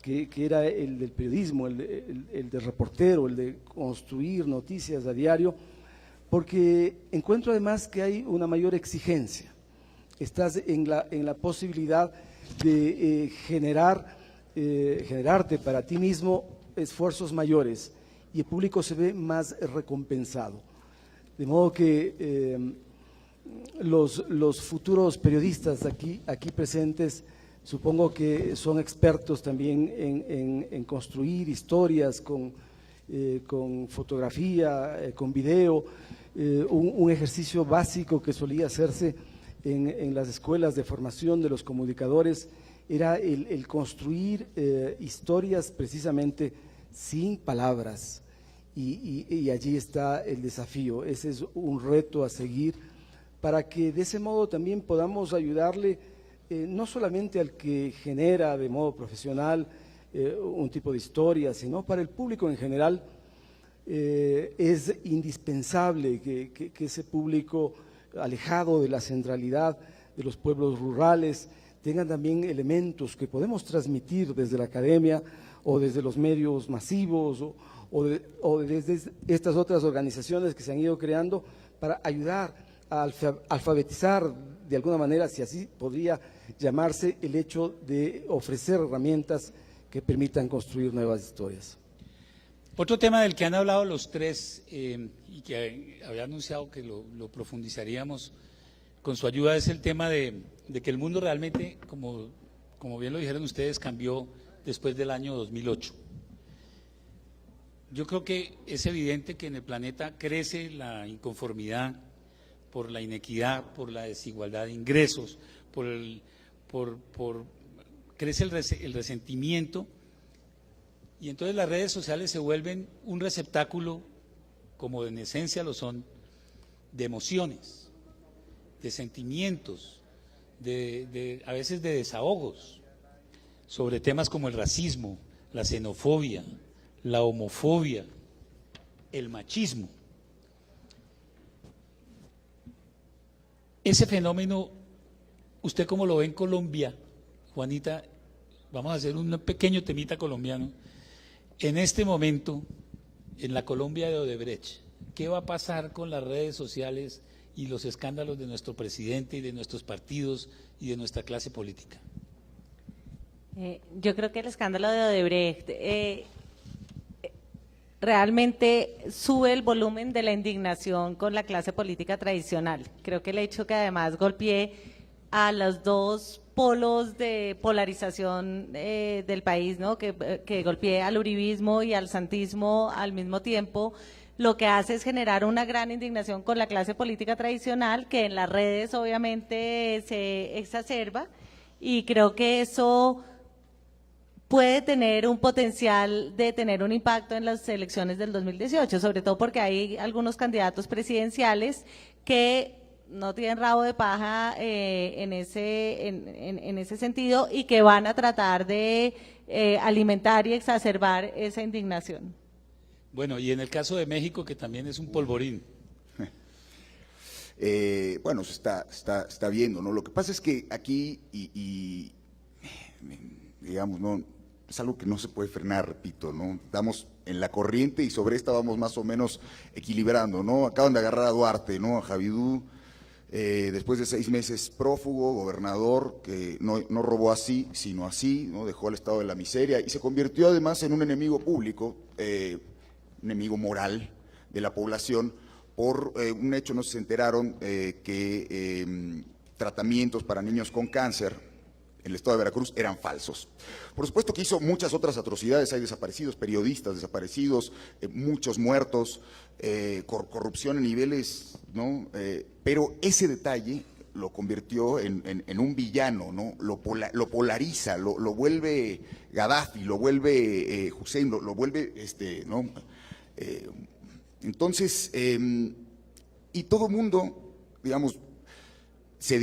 que era el del periodismo, el de reportero, el de construir noticias a diario, porque encuentro además que hay una mayor exigencia. Estás en la posibilidad de generarte para ti mismo esfuerzos mayores, y el público se ve más recompensado. De modo que los futuros periodistas aquí presentes, supongo que son expertos también en construir historias con fotografía, con video. Un ejercicio básico que solía hacerse en las escuelas de formación de los comunicadores era el construir historias precisamente sin palabras, y allí está el desafío. Ese es un reto a seguir, para que de ese modo también podamos ayudarle no solamente al que genera de modo profesional un tipo de historia, sino para el público en general. Es indispensable que ese público alejado de la centralidad de los pueblos rurales tengan también elementos que podemos transmitir desde la academia o desde los medios masivos o desde estas otras organizaciones que se han ido creando para ayudar a alfabetizar de alguna manera, si así podría llamarse, el hecho de ofrecer herramientas que permitan construir nuevas historias. Otro tema del que han hablado los tres y que había anunciado que lo profundizaríamos con su ayuda es el tema de que el mundo realmente, como bien lo dijeron ustedes, cambió después del año 2008. Yo creo que es evidente que en el planeta crece la inconformidad por la inequidad, por la desigualdad de ingresos, crece el resentimiento, y entonces las redes sociales se vuelven un receptáculo, como en esencia lo son, de emociones, de sentimientos, a veces de desahogos, sobre temas como el racismo, la xenofobia, la homofobia, el machismo. Ese fenómeno, ¿usted cómo lo ve en Colombia? Juanita, vamos a hacer un pequeño temita colombiano. En este momento, en la Colombia de Odebrecht, ¿qué va a pasar con las redes sociales y los escándalos de nuestro presidente y de nuestros partidos y de nuestra clase política? Yo creo que el escándalo de Odebrecht realmente sube el volumen de la indignación con la clase política tradicional. Creo que el hecho que además golpee a los dos polos de polarización del país, ¿no? que golpee al uribismo y al santismo al mismo tiempo, lo que hace es generar una gran indignación con la clase política tradicional, que en las redes obviamente se exacerba, y creo que eso puede tener un potencial de tener un impacto en las elecciones del 2018, sobre todo porque hay algunos candidatos presidenciales que no tienen rabo de paja en ese sentido, y que van a tratar de alimentar y exacerbar esa indignación. Bueno, y en el caso de México, que también es un polvorín. Bueno, se está viendo, ¿no? Lo que pasa es que aquí, digamos, no es algo que no se puede frenar, repito, ¿no? Estamos en la corriente y sobre esta vamos más o menos equilibrando, ¿no? Acaban de agarrar a Duarte, ¿no? A Javidú, después de 6 meses prófugo, gobernador, que no robó así, sino así, ¿no? Dejó al estado de la miseria y se convirtió además en un enemigo público, un enemigo moral de la población, por un hecho, no sé si se enteraron, que tratamientos para niños con cáncer en el estado de Veracruz eran falsos. Por supuesto que hizo muchas otras atrocidades, hay desaparecidos, periodistas desaparecidos, muchos muertos, corrupción en niveles, ¿no? Pero ese detalle lo convirtió en un villano, ¿no? Lo polariza, lo vuelve Gaddafi, lo vuelve Hussein, lo vuelve, ¿no? Entonces, y todo mundo, digamos, se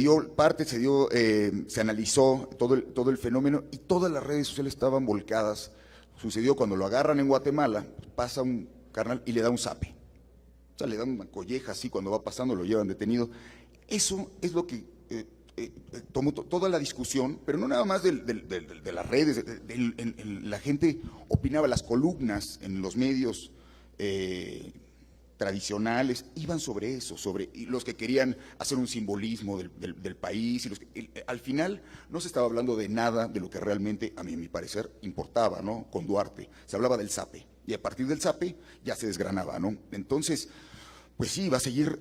analizó todo el fenómeno y todas las redes sociales estaban volcadas. Sucedió cuando lo agarran en Guatemala, pasa un carnal y le da un zape. O sea, le dan una colleja así, cuando va pasando lo llevan detenido. Eso es lo que tomó toda la discusión, pero no nada más de las redes, la gente opinaba, las columnas en los medios tradicionales iban sobre eso, sobre los que querían hacer un simbolismo del país, y al final no se estaba hablando de nada de lo que realmente, a mi parecer, importaba, ¿no? Con Duarte se hablaba del zape, y a partir del zape ya se desgranaba, ¿no? Entonces, pues sí, va a seguir,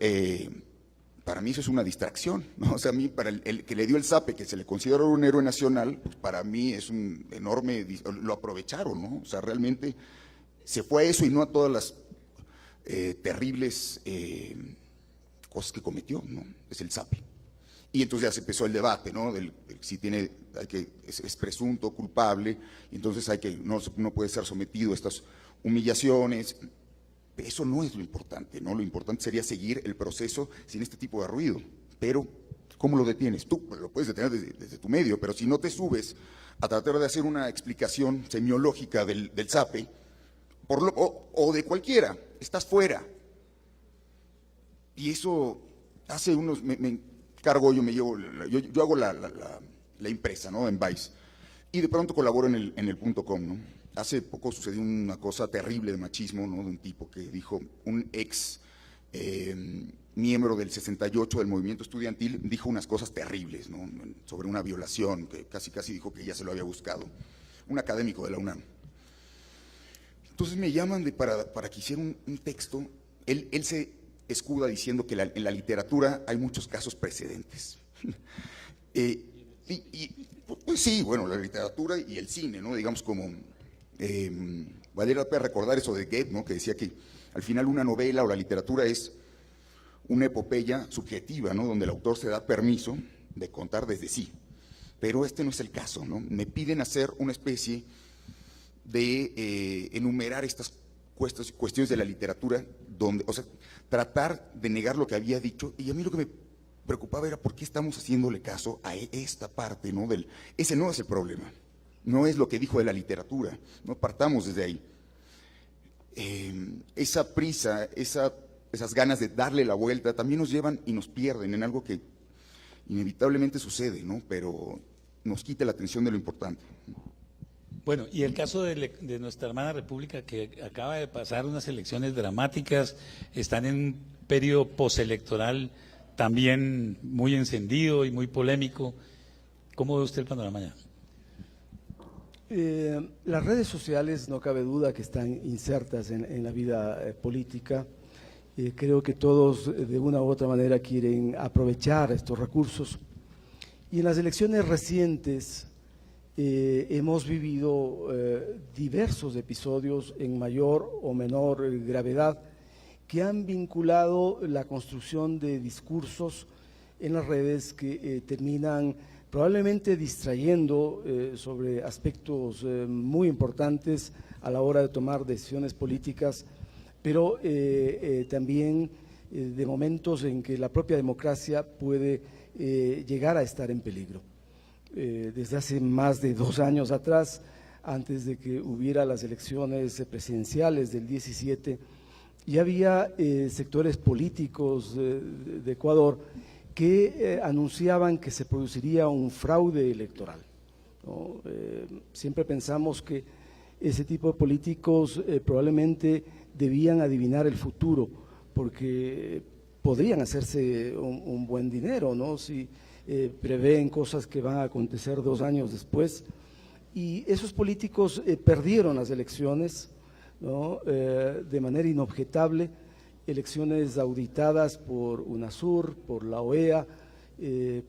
para mí eso es una distracción, ¿no? O sea, a mí, para el que le dio el zape, que se le considera un héroe nacional, para mí es un enorme, lo aprovecharon, ¿no? O sea, realmente se fue a eso y no a todas las terribles cosas que cometió, ¿no? Es el zape. Y entonces ya se empezó el debate, ¿no? Si es presunto culpable, entonces no puede ser sometido a estas humillaciones. Eso no es lo importante, ¿no? Lo importante sería seguir el proceso sin este tipo de ruido. Pero, ¿cómo lo detienes? Tú lo puedes detener desde tu medio, pero si no te subes a tratar de hacer una explicación semiológica del zape, o de cualquiera, estás fuera. Y eso hace unos, me encargo, yo hago la impresa, ¿no? En Vice, y de pronto colaboro en el .com, ¿no? hace poco sucedió una cosa terrible de machismo, ¿no? De un tipo que dijo, un ex miembro del 68 del movimiento estudiantil, dijo unas cosas terribles, ¿no? Sobre una violación, que casi dijo que ella se lo había buscado, un académico de la UNAM. Entonces me llaman para que hiciera un texto. Él se escuda diciendo que en la literatura hay muchos casos precedentes. Pues sí, bueno, la literatura y el cine, ¿no? Digamos como, vale la pena recordar eso de Goethe, ¿no? Que decía que al final una novela o la literatura es una epopeya subjetiva, ¿no? Donde el autor se da permiso de contar desde sí. Pero este no es el caso, ¿no? Me piden hacer una especie de enumerar estas cuestiones de la literatura, donde, o sea, tratar de negar lo que había dicho, y a mí lo que me preocupaba era por qué estamos haciéndole caso a esta parte, ¿no? Ese no es el problema, no es lo que dijo de la literatura, no partamos desde ahí. Esa prisa, esas ganas de darle la vuelta también nos llevan y nos pierden en algo que inevitablemente sucede, ¿no? Pero nos quita la atención de lo importante. Bueno, y el caso de nuestra hermana República, que acaba de pasar unas elecciones dramáticas, están en un periodo postelectoral también muy encendido y muy polémico. ¿Cómo ve usted el panorama ya? Las redes sociales, no cabe duda que están insertas en la vida política. Creo que todos de una u otra manera quieren aprovechar estos recursos. Y en las elecciones recientes hemos vivido diversos episodios en mayor o menor gravedad que han vinculado la construcción de discursos en las redes que terminan probablemente distrayendo sobre aspectos muy importantes a la hora de tomar decisiones políticas, pero también de momentos en que la propia democracia puede llegar a estar en peligro. Desde hace más de 2 años atrás, antes de que hubiera las elecciones presidenciales del 17, ya había sectores políticos de Ecuador que anunciaban que se produciría un fraude electoral, ¿no? Siempre pensamos que ese tipo de políticos probablemente debían adivinar el futuro, porque podrían hacerse un buen dinero, ¿no? Si prevén cosas que van a acontecer 2 años después. Y esos políticos perdieron las elecciones, ¿no? De manera inobjetable, elecciones auditadas por UNASUR, por la OEA,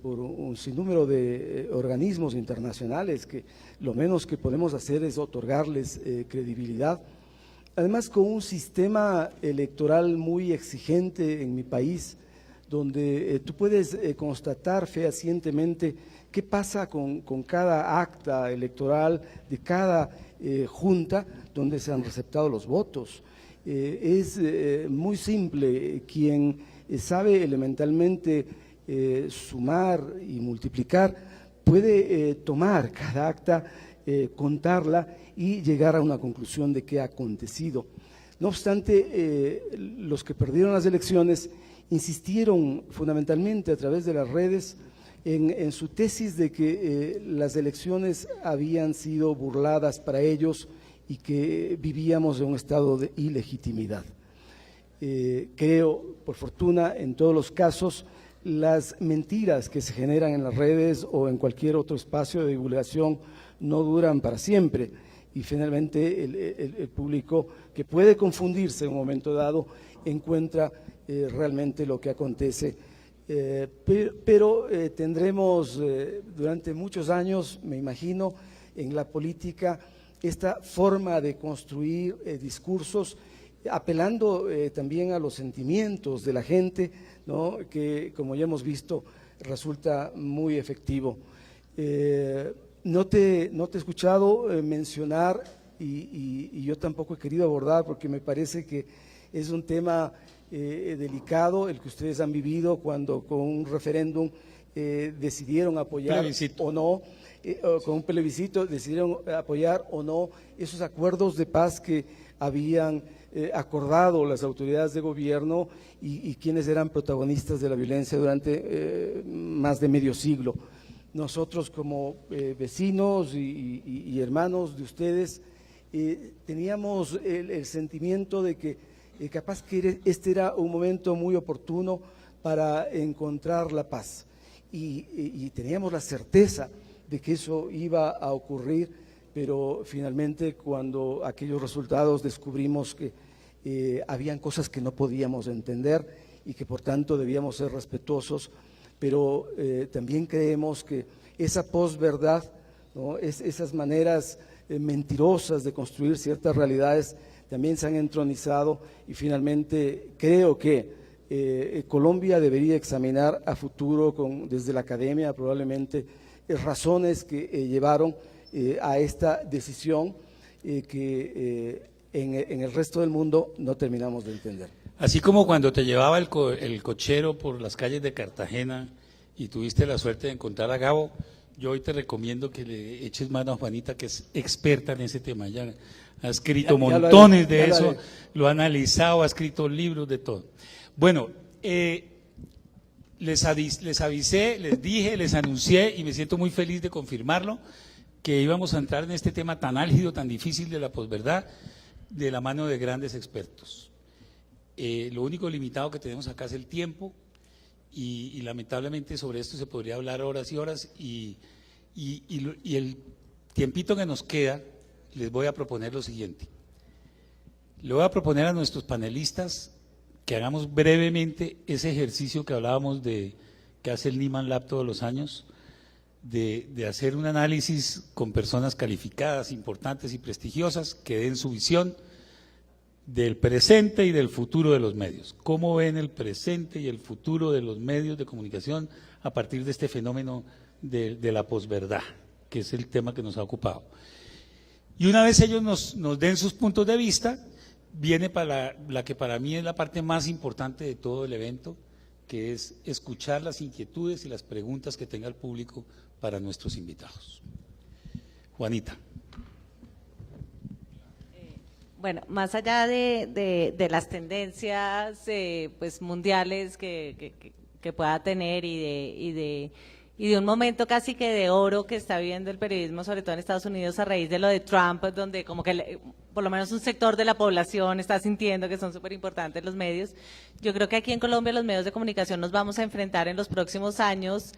por un sinnúmero de organismos internacionales que lo menos que podemos hacer es otorgarles credibilidad. Además, con un sistema electoral muy exigente en mi país, donde tú puedes constatar fehacientemente qué pasa con cada acta electoral de cada junta donde se han receptado los votos. Es muy simple, quien sabe elementalmente sumar y multiplicar puede tomar cada acta, contarla y llegar a una conclusión de qué ha acontecido. No obstante, los que perdieron las elecciones insistieron fundamentalmente a través de las redes en su tesis de que las elecciones habían sido burladas para ellos y que vivíamos en un estado de ilegitimidad. Creo, por fortuna, en todos los casos, las mentiras que se generan en las redes o en cualquier otro espacio de divulgación no duran para siempre, y finalmente el público, que puede confundirse en un momento dado, encuentra realmente lo que acontece. Pero tendremos durante muchos años, me imagino, en la política esta forma de construir discursos, apelando también a los sentimientos de la gente, ¿no? Que, como ya hemos visto, resulta muy efectivo. No te he escuchado mencionar, y yo tampoco he querido abordar, porque me parece que es un tema delicado el que ustedes han vivido cuando con un referéndum decidieron apoyar o no, con un plebiscito decidieron apoyar o no esos acuerdos de paz que habían acordado las autoridades de gobierno y quienes eran protagonistas de la violencia durante más de medio siglo. Nosotros como vecinos y hermanos de ustedes teníamos el sentimiento de que capaz que este era un momento muy oportuno para encontrar la paz. Y teníamos la certeza de que eso iba a ocurrir, pero finalmente cuando aquellos resultados descubrimos que habían cosas que no podíamos entender y que por tanto debíamos ser respetuosos, pero también creemos que esa posverdad, ¿no? Esas maneras mentirosas de construir ciertas realidades también se han entronizado y finalmente creo que Colombia debería examinar a futuro desde la academia probablemente razones que llevaron a esta decisión que en el resto del mundo no terminamos de entender. Así como cuando te llevaba el cochero por las calles de Cartagena y tuviste la suerte de encontrar a Gabo, yo hoy te recomiendo que le eches mano a Juanita, que es experta en ese tema. Ya ha escrito montones de eso, lo ha analizado, ha escrito libros de todo. Bueno, les avisé, les dije, les anuncié y me siento muy feliz de confirmarlo, que íbamos a entrar en este tema tan álgido, tan difícil de la posverdad, de la mano de grandes expertos. Lo único limitado que tenemos acá es el tiempo y lamentablemente sobre esto se podría hablar horas y horas y el tiempito que nos queda les voy a proponer lo siguiente. Le voy a proponer a nuestros panelistas que hagamos brevemente ese ejercicio que hablábamos que hace el Nieman Lab todos los años, de hacer un análisis con personas calificadas, importantes y prestigiosas que den su visión del presente y del futuro de los medios. ¿Cómo ven el presente y el futuro de los medios de comunicación a partir de este fenómeno de la posverdad, que es el tema que nos ha ocupado? Y una vez ellos nos den sus puntos de vista, viene para la que para mí es la parte más importante de todo el evento, que es escuchar las inquietudes y las preguntas que tenga el público para nuestros invitados. Juanita. Bueno, más allá de las tendencias pues mundiales que pueda tener y de un momento casi que de oro que está viviendo el periodismo, sobre todo en Estados Unidos a raíz de lo de Trump, donde como que por lo menos un sector de la población está sintiendo que son súper importantes los medios. Yo creo que aquí en Colombia los medios de comunicación nos vamos a enfrentar en los próximos años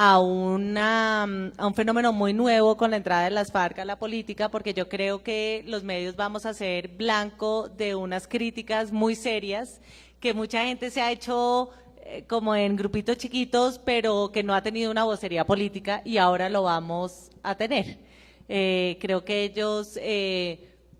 a un fenómeno muy nuevo con la entrada de las FARC a la política, porque yo creo que los medios vamos a ser blanco de unas críticas muy serias, que mucha gente se ha hecho como en grupitos chiquitos, pero que no ha tenido una vocería política y ahora lo vamos a tener. Creo que ellos,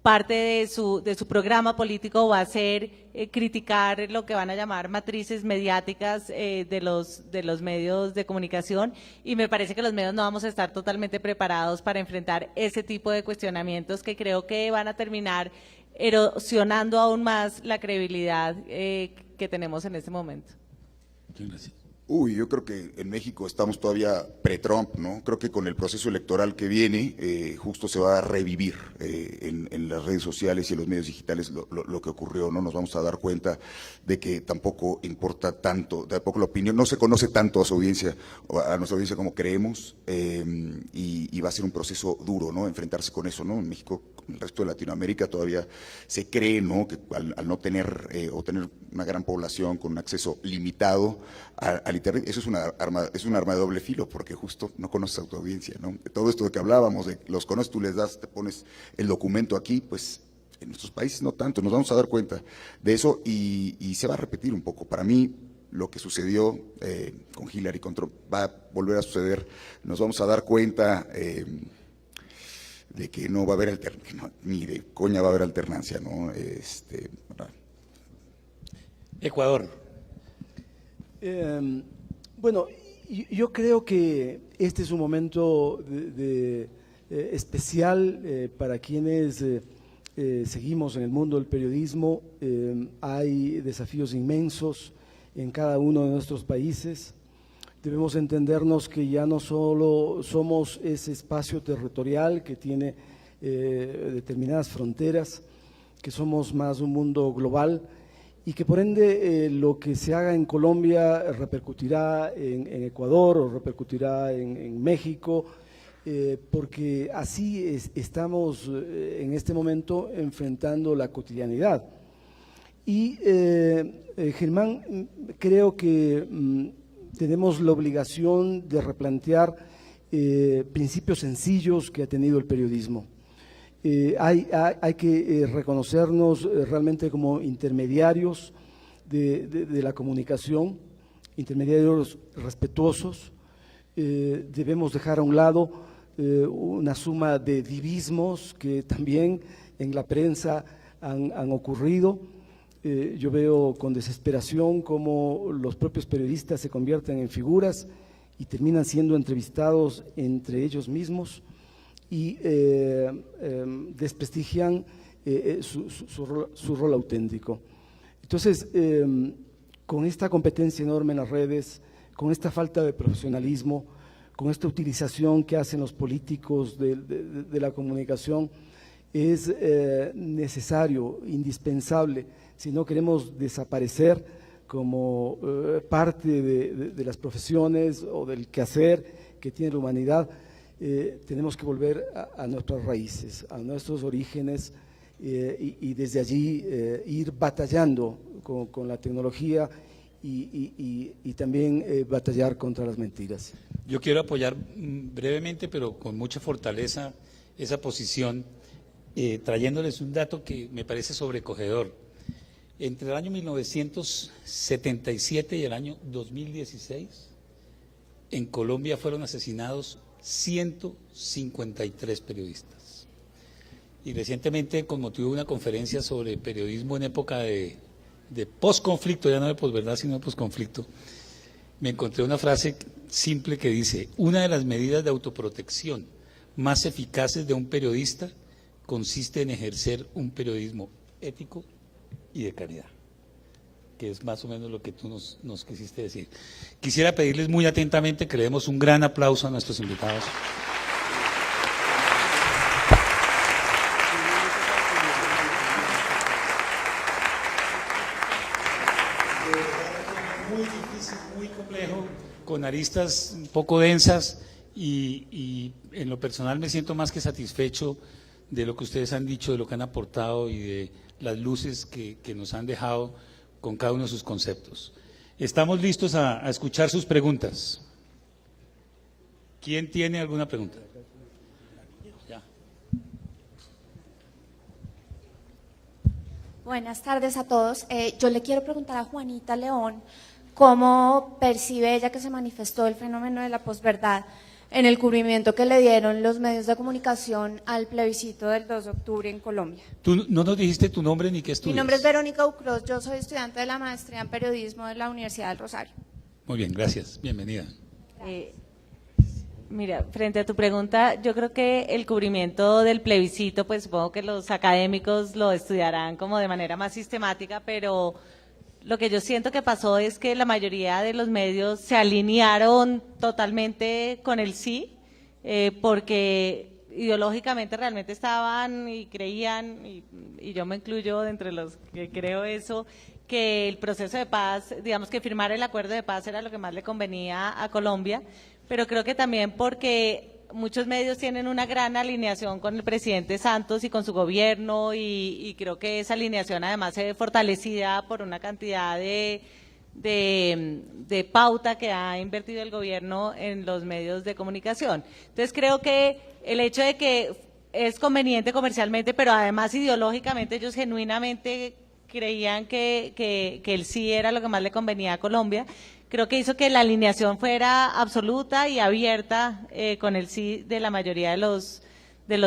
parte de su programa político va a ser criticar lo que van a llamar matrices mediáticas de los medios de comunicación, y me parece que los medios no vamos a estar totalmente preparados para enfrentar ese tipo de cuestionamientos que creo que van a terminar erosionando aún más la credibilidad que tenemos en este momento. Gracias. Yo creo que en México estamos todavía pre-Trump, ¿no? Creo que con el proceso electoral que viene, justo se va a revivir en las redes sociales y en los medios digitales lo que ocurrió, ¿no? Nos vamos a dar cuenta de que tampoco importa tanto, tampoco la opinión, no se conoce tanto a su audiencia, a nuestra audiencia como creemos, y va a ser un proceso duro, ¿no? Enfrentarse con eso, ¿no? En México, en el resto de Latinoamérica todavía se cree, ¿no? Que al no tener o tener una gran población con un acceso limitado al Internet, eso es un arma de doble filo, porque justo no conoces a tu audiencia, ¿no? Todo esto de que hablábamos, de los conoces, tú les das, te pones el documento aquí, pues en nuestros países no tanto, nos vamos a dar cuenta de eso y se va a repetir un poco. Para mí, lo que sucedió con Hillary, con Trump, va a volver a suceder, nos vamos a dar cuenta de que no va a haber alternancia, ni de coña va a haber alternancia, ¿no? Ecuador. Bueno, yo creo que este es un momento especial para quienes seguimos en el mundo del periodismo. Hay desafíos inmensos en cada uno de nuestros países. Debemos entendernos que ya no solo somos ese espacio territorial que tiene determinadas fronteras, que somos más un mundo global, y que por ende lo que se haga en Colombia repercutirá en Ecuador o repercutirá en México, porque así estamos en este momento enfrentando la cotidianidad. Y Germán, creo que tenemos la obligación de replantear principios sencillos que ha tenido el periodismo. Hay que reconocernos realmente como intermediarios de la comunicación, intermediarios respetuosos. Debemos dejar a un lado una suma de divismos que también en la prensa han ocurrido. Yo veo con desesperación cómo los propios periodistas se convierten en figuras y terminan siendo entrevistados entre ellos mismos y desprestigian su rol auténtico. Entonces, con esta competencia enorme en las redes, con esta falta de profesionalismo, con esta utilización que hacen los políticos de la comunicación, es necesario, indispensable, si no queremos desaparecer como parte de las profesiones o del quehacer que tiene la humanidad, tenemos que volver a nuestras raíces, a nuestros orígenes y desde allí ir batallando con la tecnología y también batallar contra las mentiras. Yo quiero apoyar brevemente, pero con mucha fortaleza, esa posición, trayéndoles un dato que me parece sobrecogedor. Entre el año 1977 y el año 2016, en Colombia fueron asesinados 153 periodistas. Y recientemente, con motivo de una conferencia sobre periodismo en época de posconflicto, ya no de posverdad, sino de posconflicto, me encontré una frase simple que dice: una de las medidas de autoprotección más eficaces de un periodista consiste en ejercer un periodismo ético y de calidad, que es más o menos lo que tú nos quisiste decir. Quisiera pedirles muy atentamente que le demos un gran aplauso a nuestros invitados. Muy difícil, muy complejo, con aristas un poco densas y en lo personal me siento más que satisfecho de lo que ustedes han dicho, de lo que han aportado y de las luces que nos han dejado con cada uno de sus conceptos. Estamos listos a escuchar sus preguntas. ¿Quién tiene alguna pregunta? Ya. Buenas tardes a todos. Yo le quiero preguntar a Juanita León cómo percibe ella que se manifestó el fenómeno de la posverdad en el cubrimiento que le dieron los medios de comunicación al plebiscito del 2 de octubre en Colombia. Tú no nos dijiste tu nombre ni qué estudias. Mi nombre es Verónica Ucros, yo soy estudiante de la maestría en periodismo de la Universidad del Rosario. Muy bien, gracias, bienvenida. Mira, frente a tu pregunta, yo creo que el cubrimiento del plebiscito, pues supongo que los académicos lo estudiarán como de manera más sistemática, pero lo que yo siento que pasó es que la mayoría de los medios se alinearon totalmente con el sí, porque ideológicamente realmente estaban y creían, y yo me incluyo entre los que creo eso, que el proceso de paz, digamos que firmar el acuerdo de paz era lo que más le convenía a Colombia, pero creo que también porque muchos medios tienen una gran alineación con el presidente Santos y con su gobierno y creo que esa alineación además se ve fortalecida por una cantidad de pauta que ha invertido el gobierno en los medios de comunicación. Entonces creo que el hecho de que es conveniente comercialmente, pero además ideológicamente ellos genuinamente creían que el sí era lo que más le convenía a Colombia, creo que hizo que la alineación fuera absoluta y abierta con el sí de la mayoría de los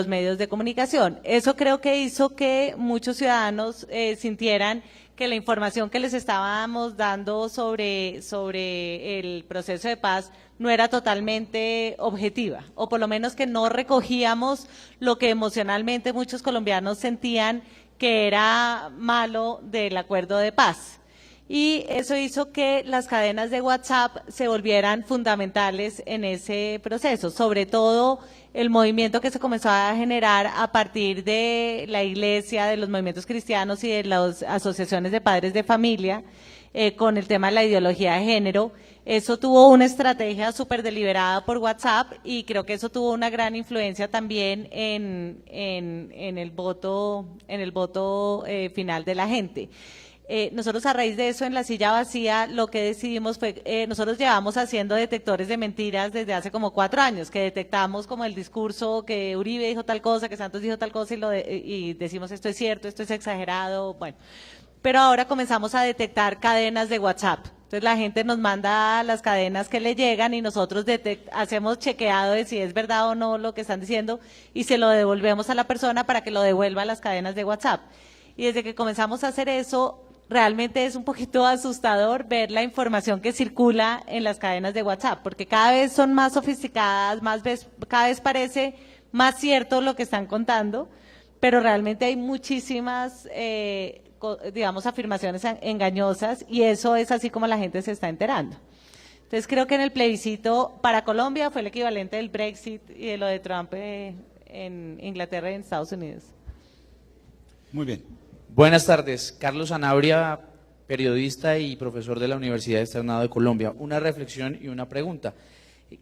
medios de comunicación. Eso creo que hizo que muchos ciudadanos sintieran que la información que les estábamos dando sobre el proceso de paz no era totalmente objetiva, o por lo menos que no recogíamos lo que emocionalmente muchos colombianos sentían que era malo del acuerdo de paz. Y eso hizo que las cadenas de WhatsApp se volvieran fundamentales en ese proceso, sobre todo el movimiento que se comenzó a generar a partir de la iglesia, de los movimientos cristianos y de las asociaciones de padres de familia, con el tema de la ideología de género. Eso tuvo una estrategia súper deliberada por WhatsApp y creo que eso tuvo una gran influencia también en el voto final de la gente. Nosotros a raíz de eso en la silla vacía lo que decidimos fue, nosotros llevamos haciendo detectores de mentiras desde hace como 4 años, que detectamos como el discurso que Uribe dijo tal cosa, que Santos dijo tal cosa y decimos esto es cierto, esto es exagerado, bueno. Pero ahora comenzamos a detectar cadenas de WhatsApp. Entonces la gente nos manda las cadenas que le llegan y nosotros hacemos chequeado de si es verdad o no lo que están diciendo y se lo devolvemos a la persona para que lo devuelva a las cadenas de WhatsApp. Y desde que comenzamos a hacer eso, realmente es un poquito asustador ver la información que circula en las cadenas de WhatsApp, porque cada vez son más sofisticadas, cada vez parece más cierto lo que están contando, pero realmente hay muchísimas, digamos, afirmaciones engañosas y eso es así como la gente se está enterando. Entonces creo que en el plebiscito para Colombia fue el equivalente del Brexit y de lo de Trump en Inglaterra y en Estados Unidos. Muy bien. Buenas tardes, Carlos Sanabria, periodista y profesor de la Universidad Externado de Colombia. Una reflexión y una pregunta.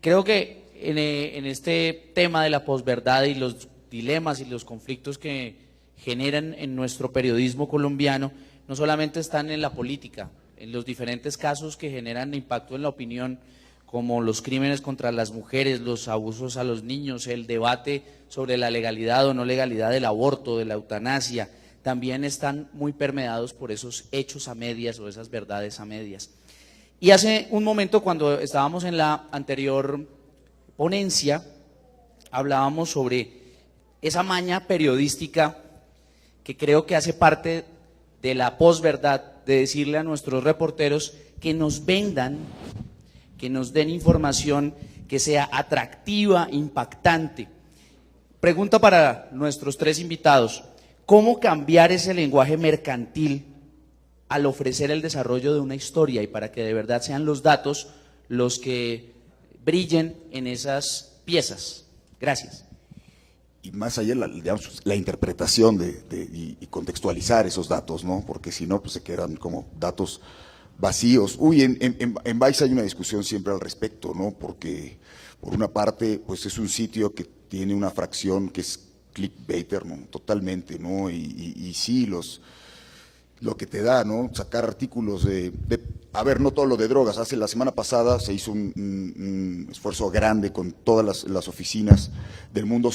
Creo que en este tema de la posverdad y los dilemas y los conflictos que generan en nuestro periodismo colombiano, no solamente están en la política, en los diferentes casos que generan impacto en la opinión, como los crímenes contra las mujeres, los abusos a los niños, el debate sobre la legalidad o no legalidad del aborto, de la eutanasia, también están muy permeados por esos hechos a medias o esas verdades a medias. Y hace un momento, cuando estábamos en la anterior ponencia, hablábamos sobre esa maña periodística que creo que hace parte de la posverdad, de decirle a nuestros reporteros que nos vendan, que nos den información que sea atractiva, impactante. Pregunta para nuestros 3 invitados. ¿Cómo cambiar ese lenguaje mercantil al ofrecer el desarrollo de una historia y para que de verdad sean los datos los que brillen en esas piezas? Gracias. Y más allá, digamos, la interpretación y contextualizar esos datos, ¿no? Porque si no, pues se quedan como datos vacíos. Uy, en Vice hay una discusión siempre al respecto, ¿no? Porque, por una parte, pues es un sitio que tiene una fracción que es clickbaiter, ¿no? Totalmente, ¿no? Y sí, lo que te da, ¿no? Sacar artículos a ver, no todo lo de drogas. La semana pasada se hizo un esfuerzo grande con todas las oficinas del mundo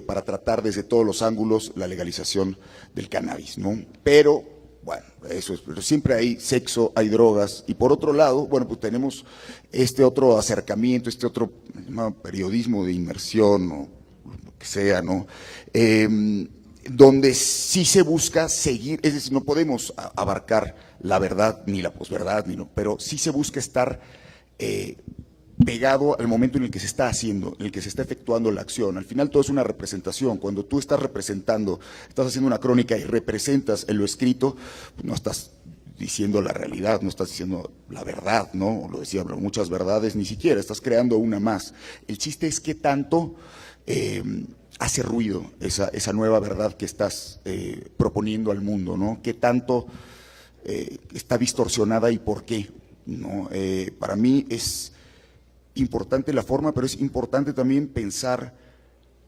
para tratar desde todos los ángulos la legalización del cannabis, ¿no? Pero, bueno, pero siempre hay sexo, hay drogas, y por otro lado, bueno, pues tenemos este otro acercamiento, este otro periodismo de inmersión, ¿no? Lo que sea, ¿no? Donde sí se busca seguir, es decir, no podemos abarcar la verdad ni la posverdad, pero sí se busca estar pegado al momento en el que se está haciendo, en el que se está efectuando la acción. Al final todo es una representación. Cuando tú estás representando, estás haciendo una crónica y representas en lo escrito, pues no estás diciendo la realidad, no estás diciendo la verdad, ¿no? Lo decía, muchas verdades ni siquiera, estás creando una más. El chiste es qué tanto hace ruido esa nueva verdad que estás proponiendo al mundo, ¿no? ¿Qué tanto está distorsionada y por qué? ¿No? Para mí es importante la forma, pero es importante también pensar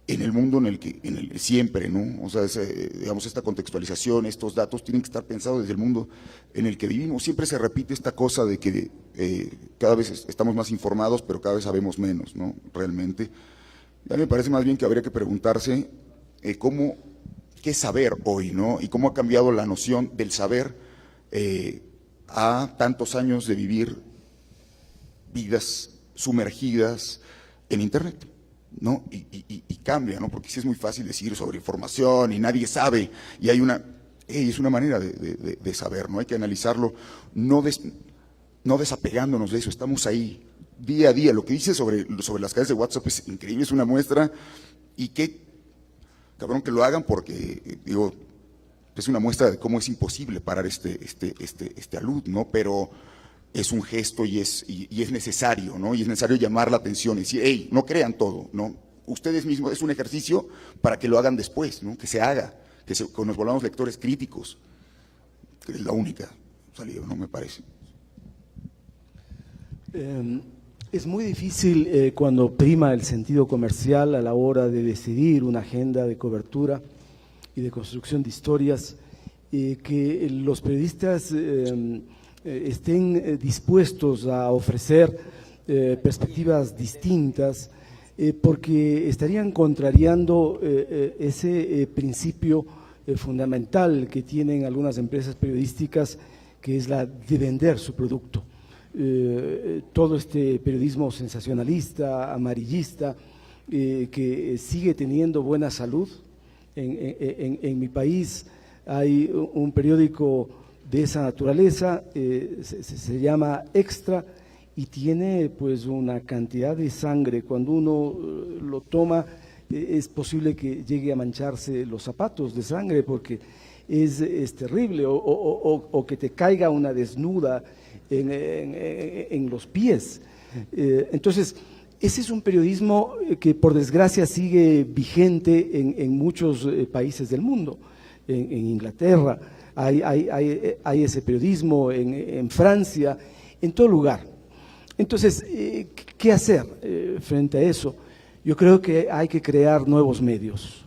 en el mundo en el que siempre, ¿no? O sea, digamos, esta contextualización, estos datos tienen que estar pensados desde el mundo en el que vivimos. Siempre se repite esta cosa de que cada vez estamos más informados, pero cada vez sabemos menos, ¿no? Realmente. A mí me parece más bien que habría que preguntarse qué es saber hoy, ¿no? Y cómo ha cambiado la noción del saber a tantos años de vivir vidas sumergidas en Internet, ¿no? Y cambia, ¿no? Porque sí es muy fácil decir sobre información y nadie sabe, y hay es una manera de saber, ¿no? Hay que analizarlo, no desapegándonos de eso, estamos ahí día a día. Lo que dice sobre las cadenas de WhatsApp es increíble, es una muestra, y qué cabrón que lo hagan, porque digo, es una muestra de cómo es imposible parar este alud, ¿no? Pero es un gesto y es necesario, ¿no? Y es necesario llamar la atención y decir, hey, no crean todo, ¿no? Ustedes mismos, es un ejercicio para que lo hagan después, ¿no? Que se haga, que nos volvamos lectores críticos, que es la única salida, ¿no? Me parece. Es muy difícil cuando prima el sentido comercial a la hora de decidir una agenda de cobertura y de construcción de historias, que los periodistas estén dispuestos a ofrecer perspectivas distintas, porque estarían contrariando ese principio fundamental que tienen algunas empresas periodísticas, que es la de vender su producto. Todo este periodismo sensacionalista, amarillista, que sigue teniendo buena salud. En mi país hay un periódico de esa naturaleza, se llama Extra, y tiene pues una cantidad de sangre. Cuando uno lo toma, es posible que llegue a mancharse los zapatos de sangre, porque es terrible, o que te caiga una desnuda en los pies. Entonces, ese es un periodismo que por desgracia sigue vigente en muchos países del mundo. En Inglaterra hay ese periodismo, en Francia, en todo lugar. Entonces, ¿qué hacer frente a eso? Yo creo que hay que crear nuevos medios.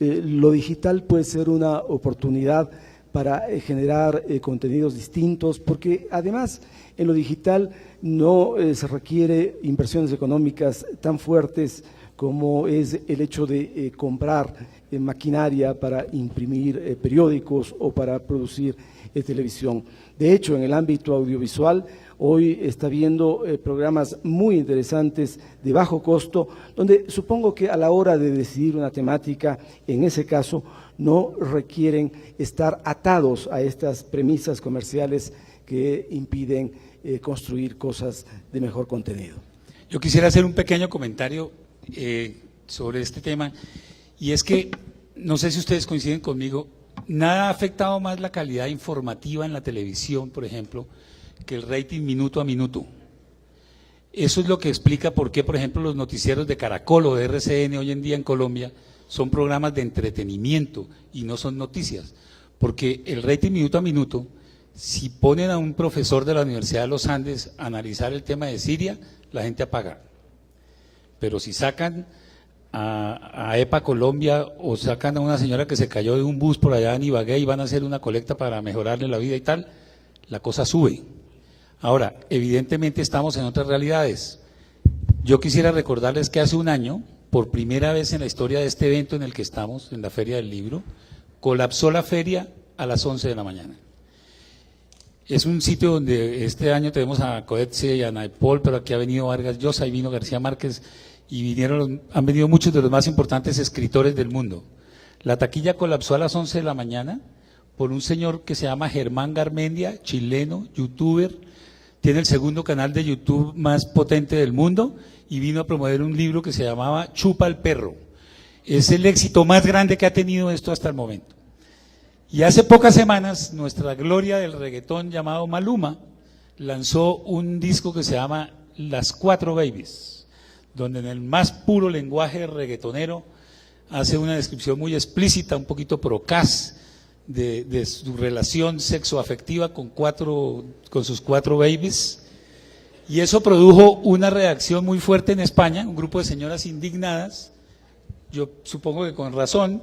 Lo digital puede ser una oportunidad para generar contenidos distintos, porque además en lo digital no se requiere inversiones económicas tan fuertes como es el hecho de comprar maquinaria para imprimir periódicos o para producir televisión. De hecho, en el ámbito audiovisual, hoy está viendo programas muy interesantes de bajo costo, donde supongo que a la hora de decidir una temática, en ese caso, no requieren estar atados a estas premisas comerciales que impiden construir cosas de mejor contenido. Yo quisiera hacer un pequeño comentario sobre este tema, y es que, no sé si ustedes coinciden conmigo, nada ha afectado más la calidad informativa en la televisión, por ejemplo, que el rating minuto a minuto. Eso es lo que explica por qué, por ejemplo, los noticieros de Caracol o de RCN hoy en día en Colombia son programas de entretenimiento y no son noticias, porque el rating minuto a minuto, si ponen a un profesor de la Universidad de los Andes a analizar el tema de Siria, la gente apaga. Pero si sacan a EPA Colombia o sacan a una señora que se cayó de un bus por allá en Ibagué y van a hacer una colecta para mejorarle la vida y tal, la cosa sube. Ahora, evidentemente estamos en otras realidades. Yo quisiera recordarles que hace un año, por primera vez en la historia de este evento en el que estamos, en la Feria del Libro, colapsó la feria a las 11 de la mañana. Es un sitio donde este año tenemos a Coetzee y a Naipaul, pero aquí ha venido Vargas Llosa y vino García Márquez, y han venido muchos de los más importantes escritores del mundo. La taquilla colapsó a las 11 de la mañana por un señor que se llama Germán Garmendia, chileno, youtuber, tiene el segundo canal de YouTube más potente del mundo, y vino a promover un libro que se llamaba Chupa el Perro. Es el éxito más grande que ha tenido esto hasta el momento. Y hace pocas semanas, nuestra gloria del reggaetón llamado Maluma lanzó un disco que se llama Las Cuatro Babies, donde en el más puro lenguaje reggaetonero hace una descripción muy explícita, un poquito procaz, de su relación sexoafectiva con sus cuatro babies. Y eso produjo una reacción muy fuerte en España, un grupo de señoras indignadas, yo supongo que con razón,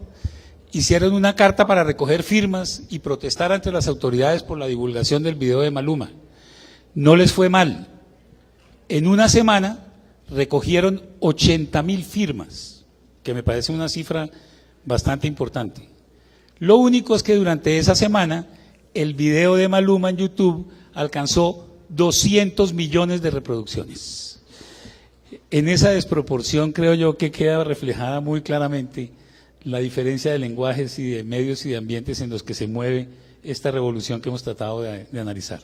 hicieron una carta para recoger firmas y protestar ante las autoridades por la divulgación del video de Maluma. No les fue mal. En una semana recogieron 80.000 firmas, que me parece una cifra bastante importante. Lo único es que durante esa semana el video de Maluma en YouTube alcanzó 200 millones de reproducciones. En esa desproporción creo yo que queda reflejada muy claramente la diferencia de lenguajes y de medios y de ambientes en los que se mueve esta revolución que hemos tratado de analizar.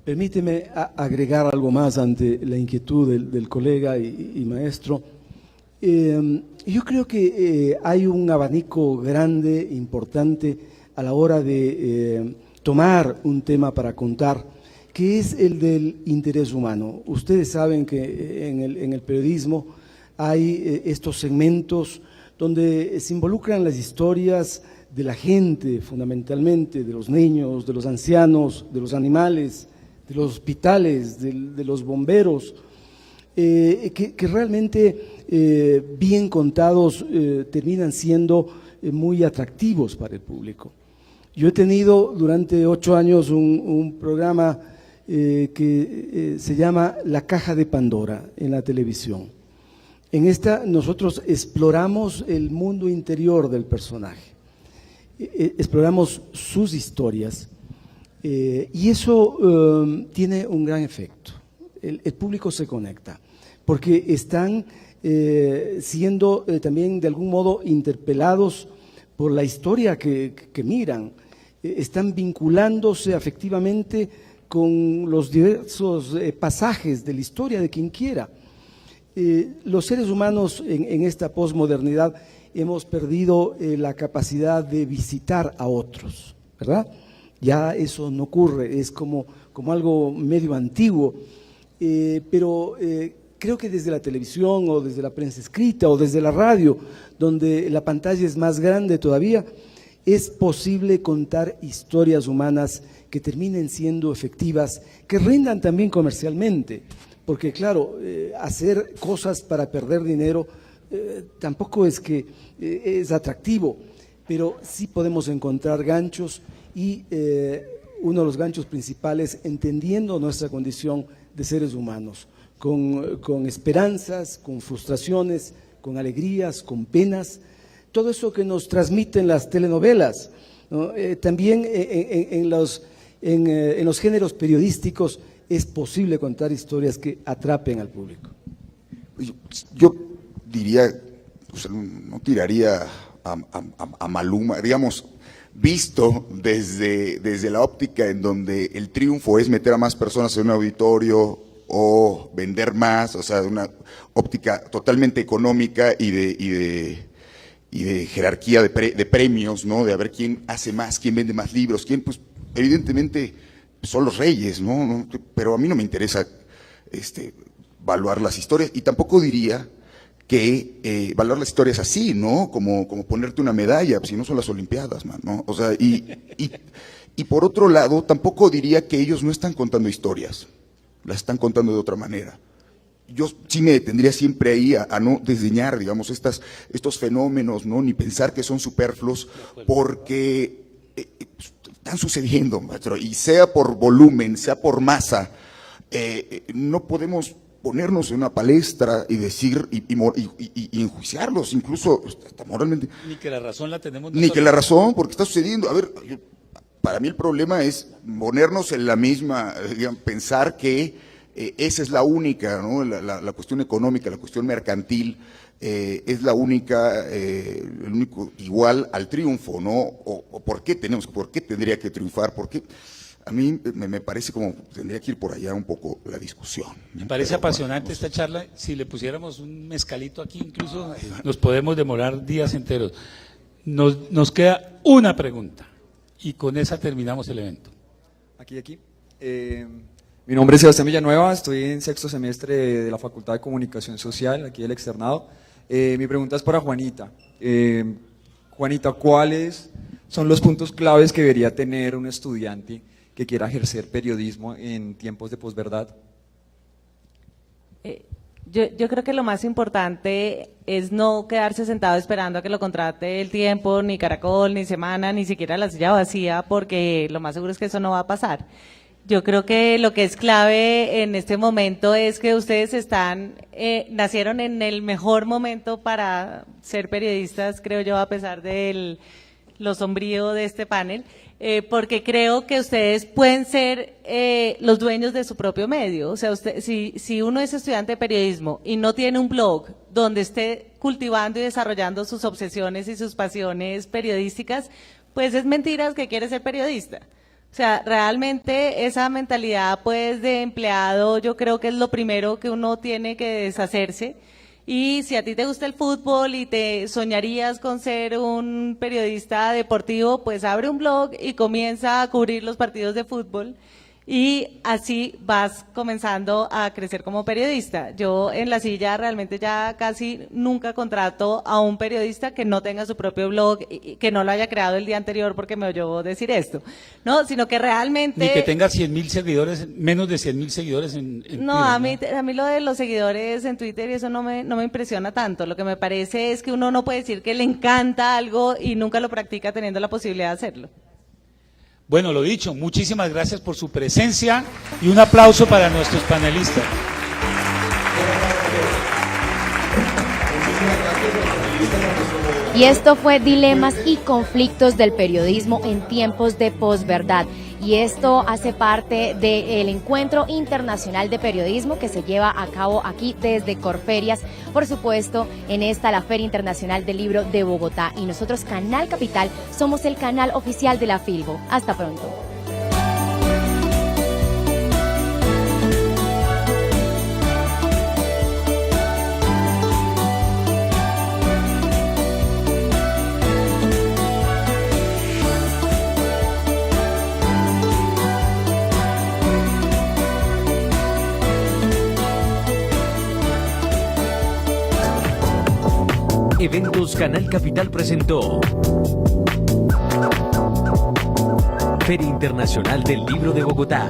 Permíteme agregar algo más ante la inquietud del colega y maestro. Yo creo que hay un abanico grande, importante, a la hora de tomar un tema para contar, que es el del interés humano. Ustedes saben que en el periodismo hay estos segmentos donde se involucran las historias de la gente, fundamentalmente, de los niños, de los ancianos, de los animales, de los hospitales, de los bomberos, que realmente bien contados terminan siendo muy atractivos para el público. Yo he tenido durante 8 años un programa que se llama La Caja de Pandora en la televisión. En esta nosotros exploramos el mundo interior del personaje, exploramos sus historias y eso tiene un gran efecto. El público se conecta porque están siendo también de algún modo interpelados por la historia que miran, están vinculándose afectivamente con los diversos pasajes de la historia de quien quiera. Los seres humanos en esta posmodernidad hemos perdido la capacidad de visitar a otros, ¿verdad? Ya eso no ocurre, es como algo medio antiguo, pero creo que desde la televisión o desde la prensa escrita o desde la radio, donde la pantalla es más grande todavía, es posible contar historias humanas que terminen siendo efectivas, que rindan también comercialmente, porque claro, hacer cosas para perder dinero tampoco es que es atractivo, pero sí podemos encontrar ganchos y uno de los ganchos principales, entendiendo nuestra condición de seres humanos, con esperanzas, con frustraciones, con alegrías, con penas, todo eso que nos transmiten las telenovelas, ¿no? También en los géneros periodísticos es posible contar historias que atrapen al público. Yo diría, o sea, no tiraría a Maluma, digamos, visto desde la óptica en donde el triunfo es meter a más personas en un auditorio o vender más, o sea, de una óptica totalmente económica y de jerarquía de premios, ¿no? De a ver quién hace más, quién vende más libros, quién, pues, evidentemente son los reyes, ¿no? Pero a mí no me interesa evaluar las historias y tampoco diría que valorar las historias así, ¿no? Como ponerte una medalla, si no son las Olimpiadas, man, ¿no? O sea, y por otro lado, tampoco diría que ellos no están contando historias, las están contando de otra manera. Yo sí me detendría siempre ahí a no desdeñar, digamos, estos fenómenos, ¿no? Ni pensar que son superfluos, porque están sucediendo, maestro, y sea por volumen, sea por masa, no podemos ponernos en una palestra y decir y enjuiciarlos, incluso hasta moralmente. Ni que la razón la tenemos nosotros. Ni que la razón, porque está sucediendo. A ver, para mí el problema es ponernos en la misma, digamos, pensar que esa es la única, ¿no? La cuestión económica, la cuestión mercantil, es la única, el único igual al triunfo, ¿no? O por qué tendría que triunfar, por qué. A mí me parece como tendría que ir por allá un poco la discusión. Me parece apasionante esta charla. Si le pusiéramos un mezcalito aquí, incluso nos podemos demorar días enteros. Nos queda una pregunta y con esa terminamos el evento. Aquí. Mi nombre es Sebastián Villanueva, estoy en 6º semestre de la Facultad de Comunicación Social, aquí del externado. Mi pregunta es para Juanita. Juanita, ¿cuáles son los puntos claves que debería tener un estudiante que quiera ejercer periodismo en tiempos de posverdad? Yo creo que lo más importante es no quedarse sentado esperando a que lo contrate El Tiempo, ni Caracol, ni Semana, ni siquiera La Silla Vacía, porque lo más seguro es que eso no va a pasar. Yo creo que lo que es clave en este momento es que ustedes nacieron en el mejor momento para ser periodistas, creo yo, a pesar de lo sombrío de este panel, porque creo que ustedes pueden ser los dueños de su propio medio. O sea, si uno es estudiante de periodismo y no tiene un blog donde esté cultivando y desarrollando sus obsesiones y sus pasiones periodísticas, pues es mentiras que quiere ser periodista. O sea, realmente esa mentalidad pues de empleado yo creo que es lo primero que uno tiene que deshacerse. Y si a ti te gusta el fútbol y te soñarías con ser un periodista deportivo, pues abre un blog y comienza a cubrir los partidos de fútbol. y así vas comenzando a crecer como periodista. Yo en La Silla realmente ya casi nunca contrato a un periodista que no tenga su propio blog y que no lo haya creado el día anterior porque me oyó decir esto, ¿no? Sino que realmente... Ni que tenga 100.000 seguidores, menos de 100.000 seguidores en No, Twitter, a mí lo de los seguidores en Twitter y eso no me impresiona tanto. Lo que me parece es que uno no puede decir que le encanta algo y nunca lo practica teniendo la posibilidad de hacerlo. Bueno, lo dicho, muchísimas gracias por su presencia y un aplauso para nuestros panelistas. Y esto fue Dilemas y conflictos del periodismo en tiempos de posverdad. Y esto hace parte del Encuentro Internacional de Periodismo que se lleva a cabo aquí desde Corferias, por supuesto, en la Feria Internacional del Libro de Bogotá. Y nosotros, Canal Capital, somos el canal oficial de la Filbo. Hasta pronto. Eventos Canal Capital presentó Feria Internacional del Libro de Bogotá.